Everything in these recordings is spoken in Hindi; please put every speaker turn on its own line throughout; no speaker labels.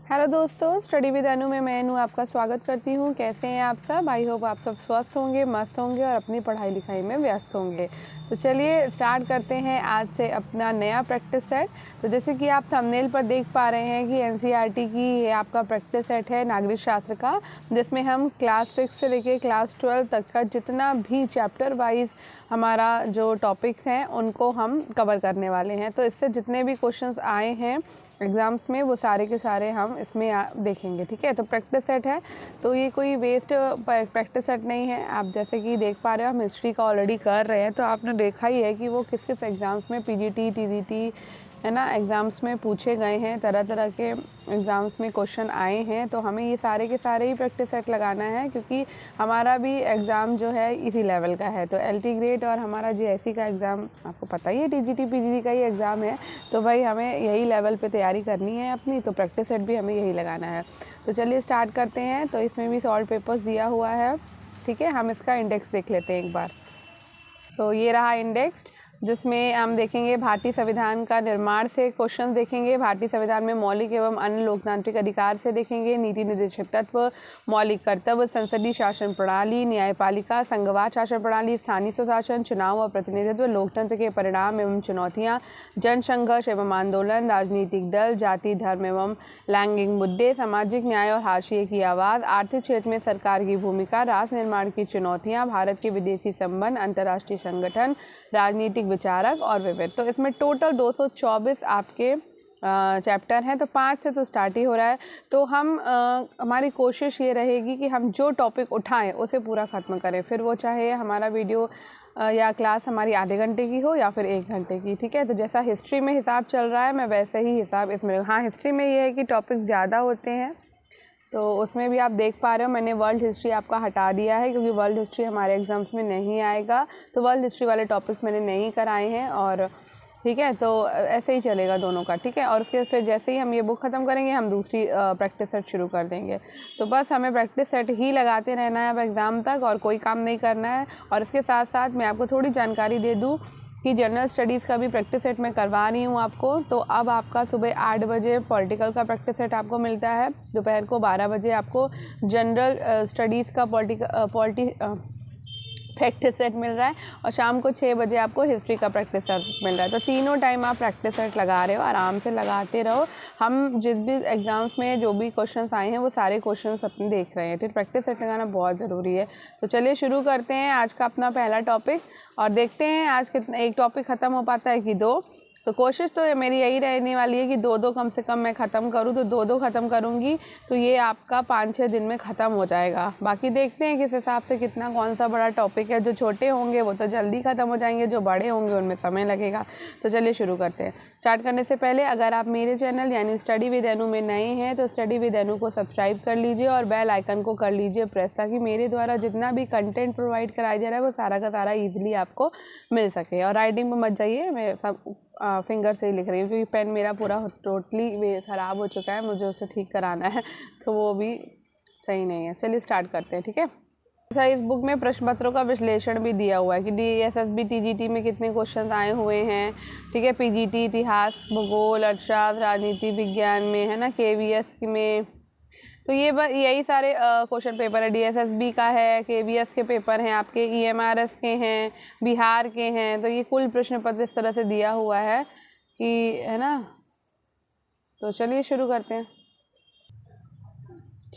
हेलो दोस्तों, स्टडी विद अनु में मैं अनु आपका स्वागत करती हूँ। कैसे हैं आप सब? आई होप आप सब स्वस्थ होंगे, मस्त होंगे और अपनी पढ़ाई लिखाई में व्यस्त होंगे। तो चलिए स्टार्ट करते हैं आज से अपना नया प्रैक्टिस सेट। तो जैसे कि आप थंबनेल पर देख पा रहे हैं कि एनसीईआरटी की ये आपका प्रैक्टिस सेट है नागरिक शास्त्र का, जिसमें हम क्लास 6 से लेके क्लास 12 तक का जितना भी चैप्टर वाइज हमारा जो टॉपिक्स हैं उनको हम कवर करने वाले हैं। तो इससे जितने भी क्वेश्चंस आए हैं एग्ज़ाम्स में वो सारे के सारे हम इसमें देखेंगे। ठीक है, तो प्रैक्टिस सेट है, तो ये कोई वेस्ट प्रैक्टिस सेट नहीं है। आप जैसे कि देख पा रहे हो हम हिस्ट्री का ऑलरेडी कर रहे हैं, तो आपने देखा ही है कि वो किस किस एग्ज़ाम्स में पीजीटी टीजीटी है ना एग्ज़ाम्स में पूछे गए हैं, तरह तरह के एग्ज़ाम्स में क्वेश्चन आए हैं। तो हमें ये सारे के सारे ही प्रैक्टिस सेट लगाना है, क्योंकि हमारा भी एग्ज़ाम जो है इसी लेवल का है। तो एलटी ग्रेड और हमारा जीएससी का एग्ज़ाम आपको पता ही है, टीजीटी पीजीटी का ही एग्ज़ाम है। तो भाई हमें यही लेवल पे तैयारी करनी है अपनी, तो प्रैक्टिस सेट भी हमें यही लगाना है। तो चलिए स्टार्ट करते हैं। तो इसमें भी सॉल्व पेपर्स दिया हुआ है। ठीक है, हम इसका इंडेक्स देख लेते हैं एक बार। तो ये रहा इंडेक्स, जिसमें हम देखेंगे भारतीय संविधान का निर्माण से क्वेश्चन देखेंगे, भारतीय संविधान में मौलिक एवं अन्य लोकतांत्रिक अधिकार से देखेंगे, नीति निर्देशक तत्व, मौलिक कर्तव्य, संसदीय शासन प्रणाली, न्यायपालिका, संघवाद शासन प्रणाली, स्थानीय स्वशासन, चुनाव और प्रतिनिधित्व, लोकतंत्र के परिणाम एवं चुनौतियाँ, जन संघर्ष एवं आंदोलन, राजनीतिक दल, जाति धर्म एवं लैंगिक मुद्दे, सामाजिक न्याय और हाशिए की आवाज़, आर्थिक क्षेत्र में सरकार की भूमिका, राष्ट्र निर्माण की चुनौतियाँ, भारत के विदेशी संबंध, अंतर्राष्ट्रीय संगठन, राजनीतिक विचारक और विविध। तो इसमें टोटल 224 आपके चैप्टर हैं। तो 5 से तो स्टार्ट ही हो रहा है। तो हम हमारी कोशिश ये रहेगी कि हम जो टॉपिक उठाएं उसे पूरा ख़त्म करें, फिर वो चाहे हमारा वीडियो या क्लास हमारी आधे घंटे की हो या फिर 1 घंटे की। ठीक है, तो जैसा हिस्ट्री में हिसाब चल रहा है मैं वैसे ही हिसाब इसमें। हाँ, हिस्ट्री में ये है कि टॉपिक ज़्यादा होते हैं, तो उसमें भी आप देख पा रहे हो मैंने वर्ल्ड हिस्ट्री आपका हटा दिया है, क्योंकि वर्ल्ड हिस्ट्री हमारे एग्जाम्स में नहीं आएगा। तो वर्ल्ड हिस्ट्री वाले टॉपिक्स मैंने नहीं कराए हैं। और ठीक है, तो ऐसे ही चलेगा दोनों का। ठीक है, और उसके फिर जैसे ही हम ये बुक ख़त्म करेंगे हम दूसरी प्रैक्टिस सेट शुरू कर देंगे। तो बस हमें प्रैक्टिस सेट ही लगाते रहना है अब एग्ज़ाम तक, और कोई काम नहीं करना है। और इसके साथ साथ मैं आपको थोड़ी जानकारी दे दूँ कि जनरल स्टडीज़ का भी प्रैक्टिस सेट मैं करवा रही हूँ आपको। तो अब आपका सुबह 8 बजे पॉलिटिकल का प्रैक्टिस सेट आपको मिलता है, दोपहर को 12 बजे आपको जनरल स्टडीज़ का प्रैक्टिस सेट मिल रहा है, और शाम को 6 बजे आपको हिस्ट्री का प्रैक्टिस सेट मिल रहा है। तो तीनों टाइम आप प्रैक्टिस सेट लगा रहे हो, आराम से लगाते रहो। हम जिस भी एग्ज़ाम्स में जो भी क्वेश्चंस आए हैं वो सारे क्वेश्चंस अपने देख रहे हैं। तो प्रैक्टिस सेट लगाना बहुत ज़रूरी है। तो चलिए शुरू करते हैं आज का अपना पहला टॉपिक, और देखते हैं आज कितना एक टॉपिक ख़त्म हो पाता है कि 2। तो कोशिश तो मेरी यही रहने वाली है कि 2-2 कम से कम मैं ख़त्म करूँ। तो 2-2 ख़त्म करूँगी तो ये आपका 5-6 दिन में ख़त्म हो जाएगा। बाकी देखते हैं किस हिसाब से कितना कौन सा बड़ा टॉपिक है। जो छोटे होंगे वो तो जल्दी ख़त्म हो जाएंगे, जो बड़े होंगे उनमें समय लगेगा। तो चलिए शुरू करते हैं। स्टार्ट करने से पहले अगर आप मेरे चैनल यानी स्टडी विद अनु में नए हैं तो स्टडी विद अनु को सब्सक्राइब कर लीजिए और बेल आइकन को कर लीजिए प्रेस, ताकि मेरे द्वारा जितना भी कंटेंट प्रोवाइड कराया जा रहा है वो सारा का सारा ईजिली आपको मिल सके। और राइटिंग में मत जाइए, मैं सब फिंगर से ही लिख रही हूँ, क्योंकि पेन मेरा पूरा टोटली ख़राब हो चुका है, मुझे उसे ठीक कराना है, तो वो भी सही नहीं है। चलिए स्टार्ट करते हैं। ठीक है, अच्छा, इस बुक में प्रश्न पत्रों का विश्लेषण भी दिया हुआ है कि डीएसएसबी टीजीटी में कितने क्वेश्चन आए हुए हैं। ठीक है, पीजीटी इतिहास, भूगोल, अर्थशास्त्र, राजनीति विज्ञान में है ना, केवीएस में। तो ये यही सारे क्वेश्चन पेपर है। डीएसएसबी का है, केवीएस के पेपर हैं आपके, ईएमआरएस के हैं, बिहार के हैं। तो ये कुल प्रश्न पत्र इस तरह से दिया हुआ है कि है ना। तो चलिए शुरू करते हैं।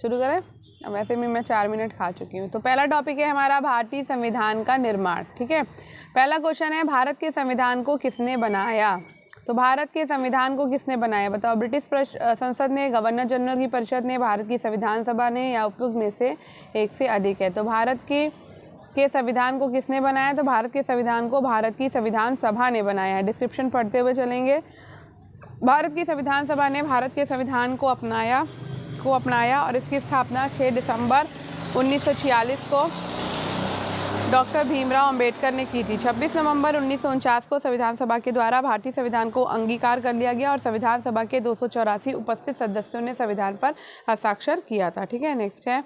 शुरू करें? अब वैसे भी मैं 4 मिनट खा चुकी हूँ। तो पहला टॉपिक है हमारा भारतीय संविधान का निर्माण। ठीक है, पहला क्वेश्चन है भारत के संविधान को किसने बनाया? तो भारत के संविधान को किसने बनाया बताओ? ब्रिटिश संसद ने, गवर्नर जनरल की परिषद ने, भारत की संविधान सभा ने, या उपयुक्त में से एक से अधिक है? तो भारत के संविधान को किसने बनाया? तो भारत के संविधान को भारत की संविधान सभा ने बनाया है। डिस्क्रिप्शन पढ़ते हुए चलेंगे। भारत की संविधान सभा ने भारत के संविधान को अपनाया और इसकी स्थापना 6 दिसंबर 1946 को डॉक्टर भीमराव अंबेडकर ने की थी। 26 नवंबर 1949 को संविधान सभा के द्वारा भारतीय संविधान को अंगीकार कर लिया गया और संविधान सभा के 284 उपस्थित सदस्यों ने संविधान पर हस्ताक्षर किया था। ठीक है, नेक्स्ट है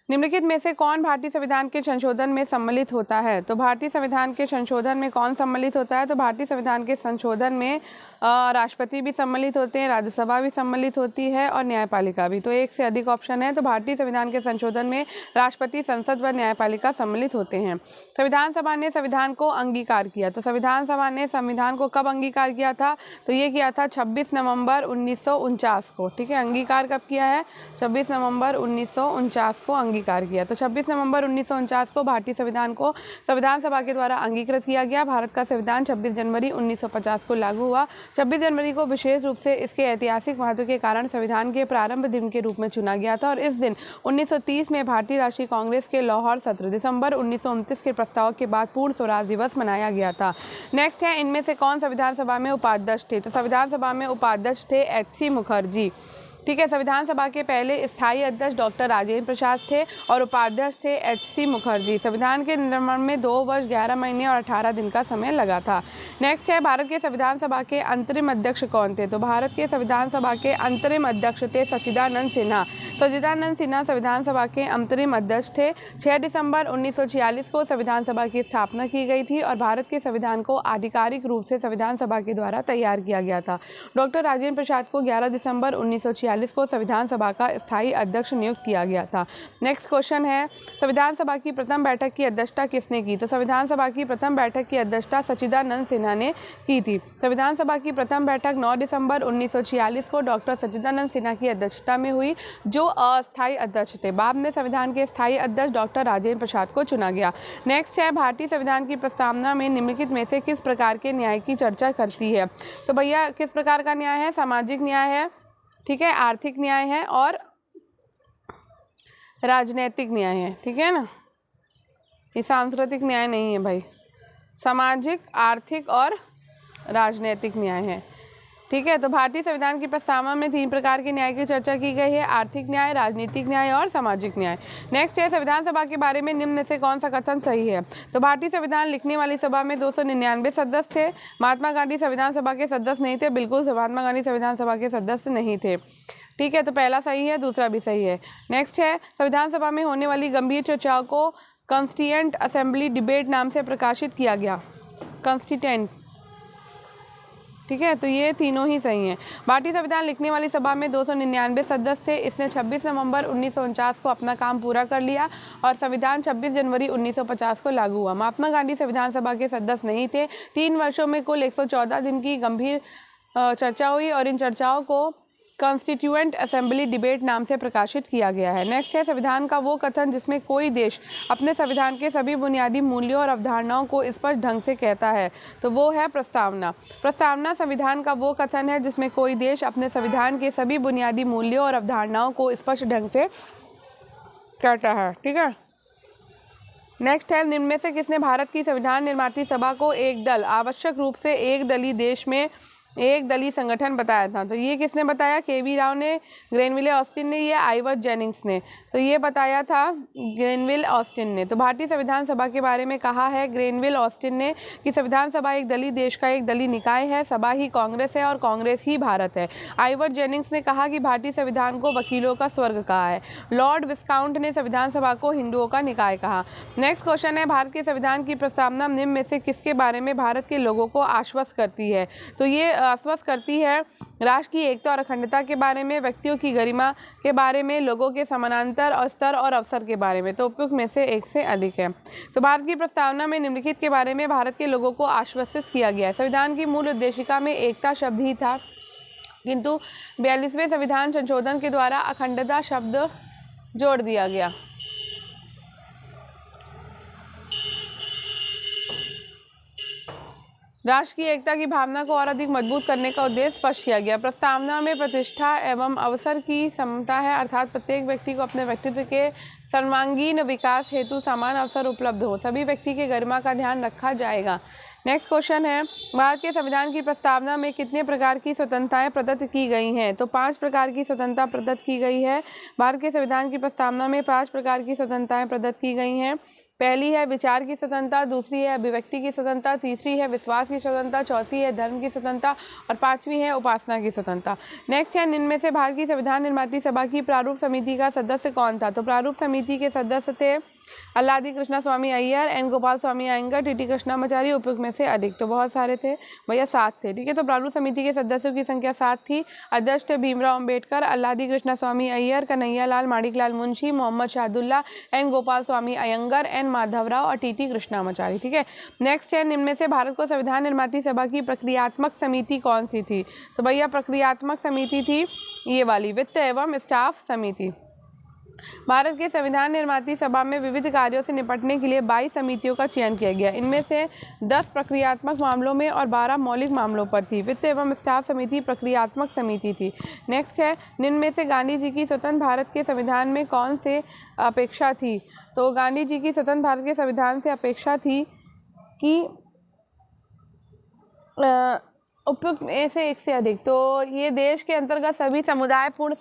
निम्नलिखित में से कौन भारतीय संविधान के संशोधन में सम्मिलित होता है? तो भारतीय संविधान के संशोधन में कौन सम्मिलित होता है? तो भारतीय संविधान के संशोधन में राष्ट्रपति भी सम्मिलित होते हैं, राज्यसभा भी सम्मिलित होती है और न्यायपालिका भी। तो एक से अधिक ऑप्शन है। तो भारतीय संविधान के संशोधन में राष्ट्रपति, संसद व न्यायपालिका सम्मिलित होते हैं। संविधान सभा ने संविधान को अंगीकार किया। तो संविधान सभा ने संविधान को कब अंगीकार किया था? तो ये किया था 26 नवंबर 1949 को। ठीक है, अंगीकार कब किया है? 26 नवंबर 1949 को अंगीकार किया। तो 26 नवंबर 1949 को भारतीय संविधान को संविधान सभा के द्वारा अंगीकृत किया गया। भारत का संविधान 26 जनवरी 1950 को लागू हुआ। 26 जनवरी को विशेष रूप से इसके ऐतिहासिक महत्व के कारण संविधान के प्रारंभ दिन के रूप में चुना गया था और इस दिन 1930 में भारतीय राष्ट्रीय कांग्रेस के लाहौर सत्र, दिसंबर 1929 के प्रस्ताव के बाद पूर्ण स्वराज दिवस मनाया गया था। नेक्स्ट है, इनमें से कौन संविधान सभा में उपाध्यक्ष थे? तो संविधान सभा में उपाध्यक्ष थे HC मुखर्जी। ठीक है, संविधान सभा के पहले स्थायी अध्यक्ष डॉक्टर राजेंद्र प्रसाद थे और उपाध्यक्ष थे HC मुखर्जी। संविधान के निर्माण में 2 वर्ष 11 महीने और 18 दिन का समय लगा था। नेक्स्ट है, भारत के संविधान सभा के अंतरिम अध्यक्ष कौन थे? तो भारत के संविधान सभा के अंतरिम अध्यक्ष थे सच्चिदानंद सिन्हा। सच्चिदानंद सिन्हा संविधान सभा के अंतरिम अध्यक्ष थे। 6 दिसंबर 1946 को संविधान सभा की स्थापना की गई थी और भारत के संविधान को आधिकारिक रूप से संविधान सभा के द्वारा तैयार किया गया था। डॉक्टर राजेंद्र प्रसाद को 11 दिसंबर 1946 को संविधान सभा का स्थायी अध्यक्ष नियुक्त किया गया था। नेक्स्ट क्वेश्चन है, संविधान सभा की प्रथम बैठक की अध्यक्षता किसने की? तो संविधान सभा की प्रथम बैठक की अध्यक्षता सच्चिदानंद सिन्हा ने की थी। संविधान सभा की प्रथम बैठक 9 दिसंबर 1946 को डॉक्टर सच्चिदानंद सिन्हा की अध्यक्षता में हुई, जो अस्थायी अध्यक्ष थे। बाद में संविधान के स्थायी अध्यक्ष डॉक्टर राजेंद्र प्रसाद को चुना गया। नेक्स्ट है, भारतीय संविधान की प्रस्तावना में निम्नलिखित में से किस प्रकार के न्याय की चर्चा करती है? तो भैया किस प्रकार का न्याय है? सामाजिक न्याय है, ठीक है, आर्थिक न्याय है और राजनीतिक न्याय है। ठीक है ना, ये सांस्कृतिक न्याय नहीं है भाई, सामाजिक, आर्थिक और राजनीतिक न्याय है। ठीक है, तो भारतीय संविधान की प्रस्तावना में 3 प्रकार के न्याय की चर्चा की गई है, आर्थिक न्याय, राजनीतिक न्याय और सामाजिक न्याय। नेक्स्ट है, संविधान सभा के बारे में निम्न में से कौन सा कथन सही है? तो भारतीय संविधान लिखने वाली सभा में 299 सदस्य थे। महात्मा गांधी संविधान सभा के सदस्य नहीं थे। बिल्कुल, महात्मा गांधी संविधान सभा के सदस्य नहीं थे। ठीक है, तो पहला सही है, दूसरा भी सही है। नेक्स्ट है, संविधान सभा में होने वाली गंभीर चर्चाओं को कॉन्स्टिट्यूएंट असेंबली डिबेट नाम से प्रकाशित किया गया। कॉन्स्टिट्यूएंट, ठीक है, तो ये तीनों ही सही हैं। भारतीय संविधान लिखने वाली सभा में 299 सदस्य थे। इसने 26 नवंबर 1949 को अपना काम पूरा कर लिया और संविधान 26 जनवरी 1950 को लागू हुआ। महात्मा गांधी संविधान सभा के सदस्य नहीं थे। 3 वर्षों में कुल 114 दिन की गंभीर चर्चा हुई और इन चर्चाओं को कॉन्स्टिट्यूएंट असेंबली डिबेट नाम से प्रकाशित किया गया है। नेक्स्ट है, संविधान का वो कथन जिसमें कोई देश अपने संविधान के सभी बुनियादी मूल्यों और अवधारणाओं को स्पष्ट ढंग से कहता है, तो वो है प्रस्तावना। प्रस्तावना संविधान का वो कथन है जिसमें कोई देश अपने संविधान के सभी बुनियादी मूल्यों और अवधारणाओं को स्पष्ट ढंग से कहता है। ठीक है, नेक्स्ट है, निम्न में से किसने भारत की संविधान निर्मात्री सभा को एक दल, आवश्यक रूप से एक दलीय देश में एक दलीय संगठन बताया था? तो ये किसने बताया? केवी राव ने, ग्रेनविले ऑस्टिन ने, या आइवर जेनिंग्स ने? तो ये बताया था ग्रेनविल ऑस्टिन ने। तो भारतीय संविधान सभा के बारे में कहा है ग्रेनविल ऑस्टिन ने कि संविधान सभा एक दलीय देश का एक दलीय निकाय है, सभा ही कांग्रेस है और कांग्रेस ही भारत है। आइवर जेनिंग्स ने कहा कि भारतीय संविधान को वकीलों का स्वर्ग कहा है। लॉर्ड विस्काउंट ने संविधान सभा को हिंदुओं का निकाय कहा। नेक्स्ट क्वेश्चन है, भारत के संविधान की प्रस्तावना निम्न में से किसके बारे में भारत के लोगों को आश्वस्त करती है? तो ये आश्वस्त करती है राष्ट्र की एकता और अखंडता के बारे में, व्यक्तियों की गरिमा के बारे में, लोगों के समानांतर और स्तर और अवसर के बारे में। तो उपयुक्त में से एक से अधिक है। तो भारत की प्रस्तावना में निम्नलिखित के बारे में भारत के लोगों को आश्वस्त किया गया है। संविधान की मूल उद्देशिका में एकता शब्द ही था, किंतु 42वें संविधान संशोधन के द्वारा अखंडता शब्द जोड़ दिया गया। राष्ट्र की एकता की भावना को और अधिक मजबूत करने का उद्देश्य स्पष्ट किया गया। प्रस्तावना में प्रतिष्ठा एवं अवसर की समता है, अर्थात प्रत्येक व्यक्ति को अपने व्यक्तित्व के सर्वांगीण विकास हेतु समान अवसर उपलब्ध हो, सभी व्यक्ति के गरिमा का ध्यान रखा जाएगा। नेक्स्ट क्वेश्चन है, भारत के संविधान की प्रस्तावना में कितने प्रकार की स्वतंत्रताएं प्रदत्त की गई हैं? तो 5 प्रकार की स्वतंत्रता प्रदत्त की गई है। भारत के संविधान की प्रस्तावना में 5 प्रकार की स्वतंत्रताएं प्रदत्त की गई हैं। पहली है विचार की स्वतंत्रता, दूसरी है अभिव्यक्ति की स्वतंत्रता, तीसरी है विश्वास की स्वतंत्रता, चौथी है धर्म की स्वतंत्रता और पांचवी है उपासना की स्वतंत्रता। नेक्स्ट है, इनमें से भारत की संविधान निर्माती सभा की प्रारूप समिति का सदस्य कौन था? तो प्रारूप समिति के सदस्य थे Alladi Krishnaswami Iyer, N Gopalaswami Iyengar, TT Krishnamachari, उपयुक्त में से अधिक। तो बहुत सारे थे भैया, 7 थे। ठीक है, तो प्रारूप समिति के सदस्यों की संख्या 7 थी। अध्यक्ष थे Bhimrao Ambedkar, Alladi Krishnaswami Iyer, Kanhaiyalal Maniklal Munshi, Mohammad Saadulla, N Gopalaswami Iyengar, N Madhavrao और टीटी कृष्णामाचारी। ठीक है, नेक्स्ट है, इनमें से भारत को संविधान निर्माती सभा की प्रक्रियात्मक समिति कौन सी थी? तो भैया प्रक्रियात्मक समिति थी ये वाली, वित्त एवं स्टाफ समिति। भारत के संविधान निर्माती सभा में विविध कार्यों से निपटने के लिए 22 समितियों का चयन किया गया। इनमें से 10 प्रक्रियात्मक मामलों में और 12 मौलिक मामलों पर थी। वित्त एवं स्टाफ समिति प्रक्रियात्मक समिति थी। नेक्स्ट है, इनमें से गांधी जी की स्वतंत्र भारत के संविधान में कौन से अपेक्षा थी? तो गांधी जी की स्वतंत्र भारत के संविधान से अपेक्षा थी कि उपयुक्त में से एक से अधिक। तो ये देश के अंतर्गत सभी समुदाय पूर्ण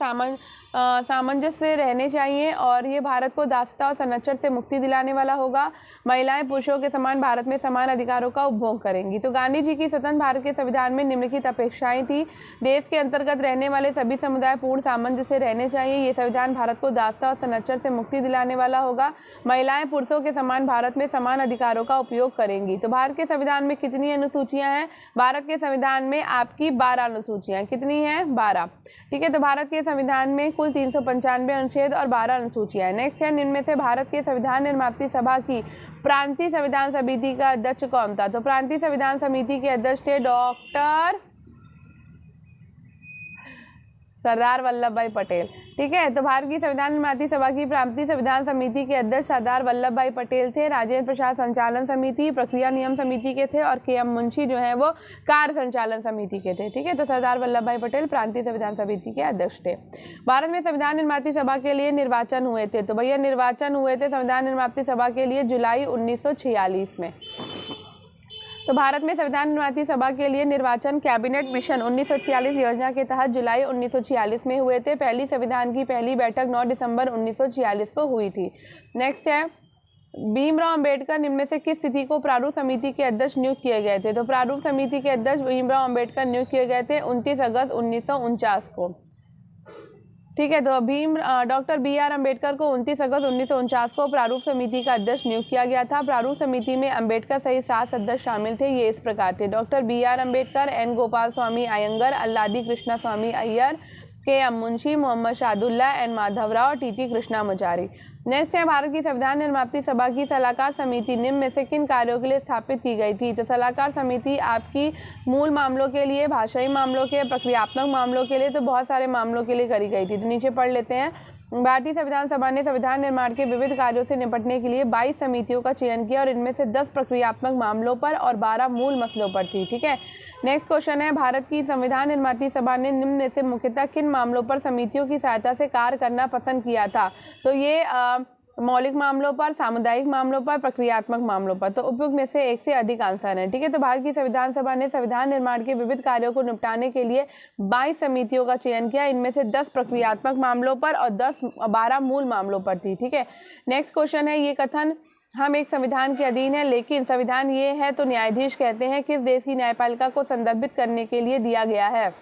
सामंजस्य से रहने चाहिए और ये भारत को दासता और संरक्षण से मुक्ति दिलाने वाला होगा। महिलाएं पुरुषों के समान भारत में समान अधिकारों का उपभोग करेंगी। तो गांधी जी की स्वतंत्र भारत के संविधान में निम्नलिखित अपेक्षाएं थी। देश के अंतर्गत रहने वाले सभी समुदाय पूर्ण सामंजस्य से रहने चाहिए। ये संविधान भारत को दासता और संरक्षण से मुक्ति दिलाने वाला होगा। महिलाएं पुरुषों के समान भारत में समान अधिकारों का उपयोग करेंगी। तो भारत के संविधान में कितनी अनुसूचियां हैं? भारत के संविधान में आपकी 12 अनुसूचियां। कितनी हैं? 12। ठीक है, तो भारत के संविधान में कुल 395 अनुच्छेद और 12 अनुसूचियां हैं। नेक्स्ट है, इनमें से भारत के संविधान निर्माती सभा की प्रांतीय संविधान समिति का अध्यक्ष कौन था? तो प्रांतीय संविधान समिति के अध्यक्ष थे डॉक्टर सरदार वल्लभ भाई पटेल। ठीक है, तो भारत की संविधान निर्माती सभा की प्रांतीय संविधान समिति के अध्यक्ष सरदार वल्लभ भाई पटेल थे। राजेंद्र प्रसाद संचालन समिति, प्रक्रिया नियम समिति के थे और के एम मुंशी जो है वो कार्य संचालन समिति के थे। ठीक है, तो सरदार वल्लभ भाई पटेल प्रांतीय संविधान समिति के अध्यक्ष थे। भारत में संविधान निर्माती सभा के लिए निर्वाचन हुए थे। तो भैया निर्वाचन हुए थे संविधान निर्माती सभा के लिए जुलाई 1946 में। तो भारत में संविधान निर्माती सभा के लिए निर्वाचन कैबिनेट मिशन 1946 योजना के तहत जुलाई 1946 में हुए थे। पहली संविधान की पहली बैठक 9 दिसंबर 1946 को हुई थी। नेक्स्ट है, भीमराव अंबेडकर निम्न में से किस तिथि को प्रारूप समिति के अध्यक्ष नियुक्त किए गए थे? तो प्रारूप समिति के अध्यक्ष भीमराव अंबेडकर नियुक्त किए गए थे 29 अगस्त 1949 को। ठीक है, तो डॉक्टर BR अम्बेडकर को 29 अगस्त 1949 को प्रारूप समिति का अध्यक्ष नियुक्त किया गया था। प्रारूप समिति में अम्बेडकर सहित 7 सदस्य शामिल थे। ये इस प्रकार थे: doctor BR Ambedkar, N Gopalaswami Ayyangar, Alladi Krishnaswami Ayyar, K M Munshi, Mohammad Saadulla, N Madhava Rao, T T Krishnamachari. Next है, भारत की संविधान निर्माती सभा की सलाहकार समिति निम्न में से किन कार्यों के लिए स्थापित की गई थी? तो सलाहकार समिति आपकी मूल मामलों के लिए, भाषाई मामलों के, प्रक्रियात्मक मामलों के लिए, तो बहुत सारे मामलों के लिए करी गई थी। तो नीचे पढ़ लेते हैं। भारतीय संविधान सभा ने संविधान निर्माण के विविध कार्यों से निपटने के लिए 22 समितियों का चयन किया और इनमें से 10 प्रक्रियात्मक मामलों पर और 12 मूल मसलों पर थी। ठीक है, नेक्स्ट क्वेश्चन है, भारत की संविधान निर्माती सभा ने निम्न में से मुख्यतः किन मामलों पर समितियों की सहायता से कार्य करना पसंद किया था? तो ये मौलिक मामलों पर, सामुदायिक मामलों पर, प्रक्रियात्मक मामलों पर। तो उपयुक्त में से एक से अधिक आंसर है। ठीक है, तो भारत की संविधान सभा ने संविधान निर्माण के विविध कार्यों को निपटाने के लिए 22 समितियों का चयन किया। इनमें से 10 प्रक्रियात्मक मामलों पर और 12 मूल मामलों पर थी। ठीक है, नेक्स्ट क्वेश्चन है, ये कथन हम एक संविधान के अधीन है लेकिन संविधान ये है तो न्यायाधीश कहते हैं किस देश की न्यायपालिका को संदर्भित करने के लिए दिया गया है?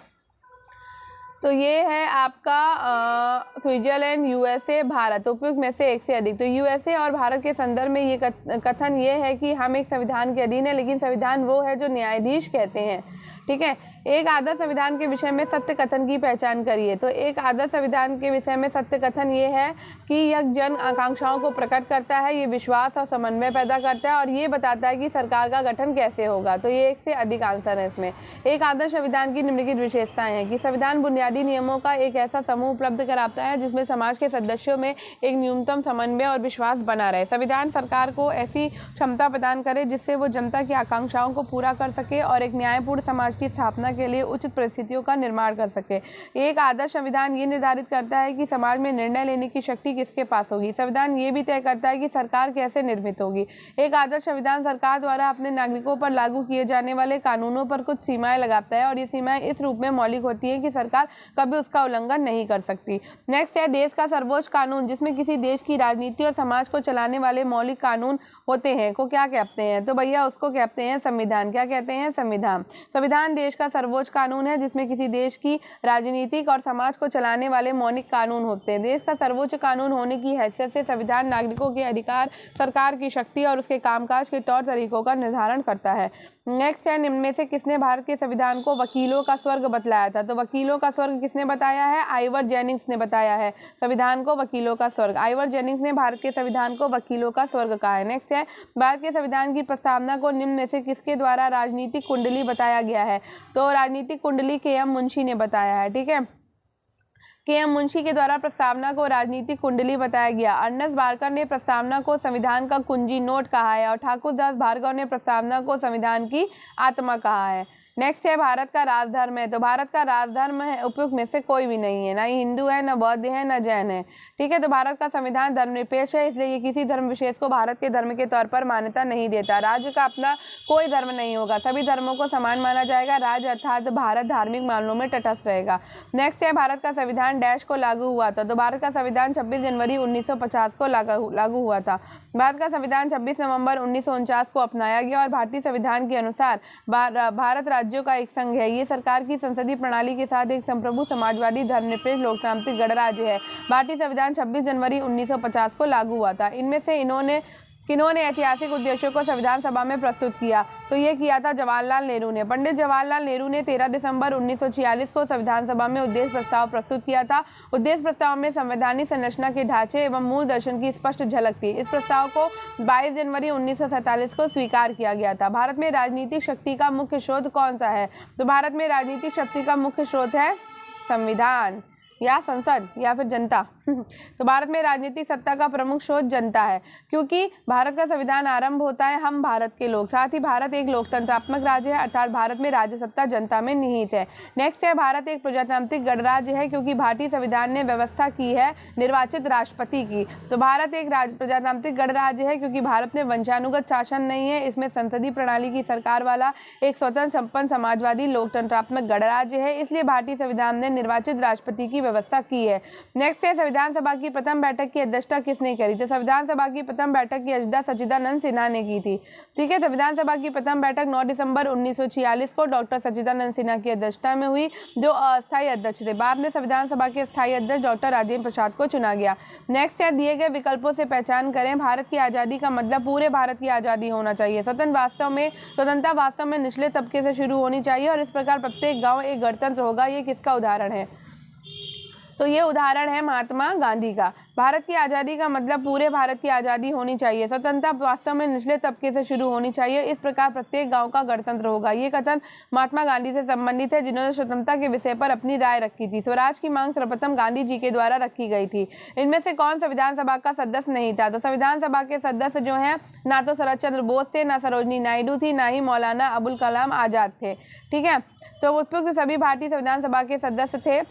तो ये है आपका स्विट्जरलैंड, USA, भारत। उपयुक्त में से एक से अधिक। तो USA और भारत के संदर्भ में ये कथन ये है कि हम एक संविधान के अधीन है लेकिन संविधान वो है जो न्यायाधीश कहते हैं। ठीक है, एक आदर्श संविधान के विषय में सत्य कथन की पहचान करिए। तो एक आदर्श संविधान के विषय में सत्य कथन ये है कि यह जन आकांक्षाओं को प्रकट करता है, ये विश्वास और समन्वय पैदा करता है और ये बताता है कि सरकार का गठन कैसे होगा। तो ये एक से अधिक आंसर है इसमें। एक आदर्श संविधान की निम्नलिखित विशेषताएं हैं कि संविधान बुनियादी नियमों का एक ऐसा समूह उपलब्ध कराता है जिसमें समाज के सदस्यों में एक न्यूनतम समन्वय और विश्वास बना रहे। संविधान सरकार को ऐसी क्षमता प्रदान करे जिससे वो जनता की आकांक्षाओं को पूरा कर सके और एक न्यायपूर्ण समाज समाज की स्थापना के लिए उचित परिस्थितियों का निर्माण कर सके। एक आदर्श संविधान ये निर्धारित करता है कि समाज में निर्णय लेने की शक्ति किसके पास होगी। संविधान ये भी तय करता है कि सरकार कैसे निर्मित होगी। एक आदर्श संविधान सरकार द्वारा अपने नागरिकों पर लागू किए जाने वाले कानूनों पर कुछ सीमाएं लगाता है और ये सीमाएं इस रूप में मौलिक होती है कि सरकार कभी उसका उल्लंघन नहीं कर सकती। नेक्स्ट है देश का सर्वोच्च कानून, जिसमें किसी देश की राजनीति और समाज को चलाने वाले मौलिक कानून होते हैं को क्या कहते हैं, तो भैया उसको कहते हैं संविधान। क्या कहते हैं? संविधान। संविधान देश का सर्वोच्च कानून है जिसमें किसी देश की राजनीतिक और समाज को चलाने वाले मौलिक कानून होते हैं। देश का सर्वोच्च कानून होने की हैसियत से संविधान नागरिकों के अधिकार, सरकार की शक्ति और उसके कामकाज के तौर तरीकों का निर्धारण करता है। नेक्स्ट है निम्न में से किसने भारत के संविधान को वकीलों का स्वर्ग बतलाया था, तो वकीलों का स्वर्ग किसने बताया है? आइवर जेनिंग्स ने बताया है संविधान को वकीलों का स्वर्ग। आइवर जेनिंग्स ने भारत के संविधान को वकीलों का स्वर्ग कहा है। नेक्स्ट है भारत के संविधान की प्रस्तावना को निम्न में से किसके द्वारा राजनीतिक कुंडली बताया गया है, तो राजनीतिक कुंडली के.एम. मुंशी ने बताया है। ठीक है, के.एम. मुंशी के द्वारा प्रस्तावना को राजनीतिक कुंडली बताया गया। अर्नेस्ट बारकर ने प्रस्तावना को संविधान का कुंजी नोट कहा है और ठाकुर दास भार्गव ने प्रस्तावना को संविधान की आत्मा कहा है। नेक्स्ट है भारत का राजधर्म है, तो भारत का राजधर्म है उपयुक्त में से कोई भी नहीं है, ना ही हिंदू है, ना बौद्ध है, ना जैन है। ठीक है, तो भारत का संविधान धर्मनिरपेक्ष है, इसलिए ये किसी धर्म विशेष को भारत के धर्म के तौर पर मान्यता नहीं देता। राज्य का अपना कोई धर्म नहीं होगा, सभी धर्मों को समान माना जाएगा। राज्य अर्थात भारत धार्मिक मामलों में तटस्थ रहेगा। नेक्स्ट है भारत का संविधान डैश को लागू हुआ था, तो भारत का संविधान 26 जनवरी 1950 को लागू हुआ था। भारत का संविधान 26 नवंबर 1949 को अपनाया गया और भारतीय संविधान के अनुसार भारत राज्यों का एक संघ है। ये सरकार की संसदीय प्रणाली के साथ एक संप्रभु समाजवादी धर्मनिरपेक्ष लोकतांत्रिक गणराज्य है। भारतीय संविधान 26 जनवरी 1950 को लागू हुआ था। इनमें से किन्होंने ऐतिहासिक उद्देश्यों को संविधान सभा में प्रस्तुत किया, तो ये किया था जवाहरलाल नेहरू ने। पंडित जवाहरलाल नेहरू ने 13 दिसंबर 1946 को संविधान सभा में उद्देश्य प्रस्ताव प्रस्तुत किया था। उद्देश्य प्रस्ताव में संवैधानिक संरचना के ढांचे एवं मूल दर्शन की स्पष्ट झलक थी। इस प्रस्ताव को 22 जनवरी 1947 को स्वीकार किया गया था। भारत में राजनीतिक शक्ति का मुख्य स्रोत कौन सा है, तो भारत में राजनीतिक शक्ति का मुख्य स्रोत है संविधान या संसद या फिर जनता। तो भारत में राजनीतिक सत्ता का प्रमुख स्रोत जनता है, क्योंकि भारत का संविधान आरंभ होता है हम भारत के लोग। साथ ही भारत एक लोकतंत्रात्मक राज्य है, अर्थात भारत में राज्य सत्ता जनता में निहित है। नेक्स्ट है भारत एक प्रजातांत्रिक गणराज्य है, क्योंकि भारतीय संविधान ने व्यवस्था की है निर्वाचित राष्ट्रपति की। तो भारत एक प्रजातांत्रिक गणराज्य है क्योंकि भारत में वंशानुगत शासन नहीं है, इसमें संसदीय प्रणाली की सरकार वाला एक स्वतंत्र संपन्न समाजवादी लोकतंत्रात्मक गणराज्य है, इसलिए भारतीय संविधान ने निर्वाचित राष्ट्रपति की व्यवस्था की है। नेक्स्ट है संविधान सभा की प्रथम बैठक की अध्यक्षता किसने करी, तो संविधान सभा की प्रथम बैठक की अध्यक्षता सच्चिदानंद सिन्हा ने की थी। ठीक है, संविधान सभा की प्रथम बैठक 9 दिसंबर 1946 को डॉक्टर सच्चिदानंद सिन्हा की अध्यक्षता में हुई, जो अस्थायी अध्यक्ष थे। बाद में संविधान सभा के स्थायी अध्यक्ष डॉक्टर राजेंद्र प्रसाद को चुना गया। नेक्स्ट है दिए गए विकल्पों से पहचान करें। भारत की आज़ादी का मतलब पूरे भारत की आज़ादी होना चाहिए। स्वतंत्रता वास्तव में निचले तबके से शुरू होनी चाहिए और इस प्रकार प्रत्येक गाँव एक गणतंत्र होगा। ये किसका उदाहरण है, तो ये उदाहरण है महात्मा गांधी का। भारत की आज़ादी का मतलब पूरे भारत की आज़ादी होनी चाहिए। स्वतंत्रता वास्तव में निचले तबके से शुरू होनी चाहिए, इस प्रकार प्रत्येक गांव का गणतंत्र होगा। ये कथन महात्मा गांधी से संबंधित है, जिन्होंने स्वतंत्रता के विषय पर अपनी राय रखी थी। स्वराज की मांग सर्वप्रथम गांधी जी के द्वारा रखी गई थी। इनमें से कौन संविधान सभा का सदस्य नहीं था, तो संविधान सभा के सदस्य जो है ना तो शरद चंद्र बोस थे, ना सरोजनी नायडू थी, ना ही मौलाना अबुल कलाम आजाद थे। ठीक है, तो उपयुक्त सभी भारतीय संविधान सभा के सदस्य थे।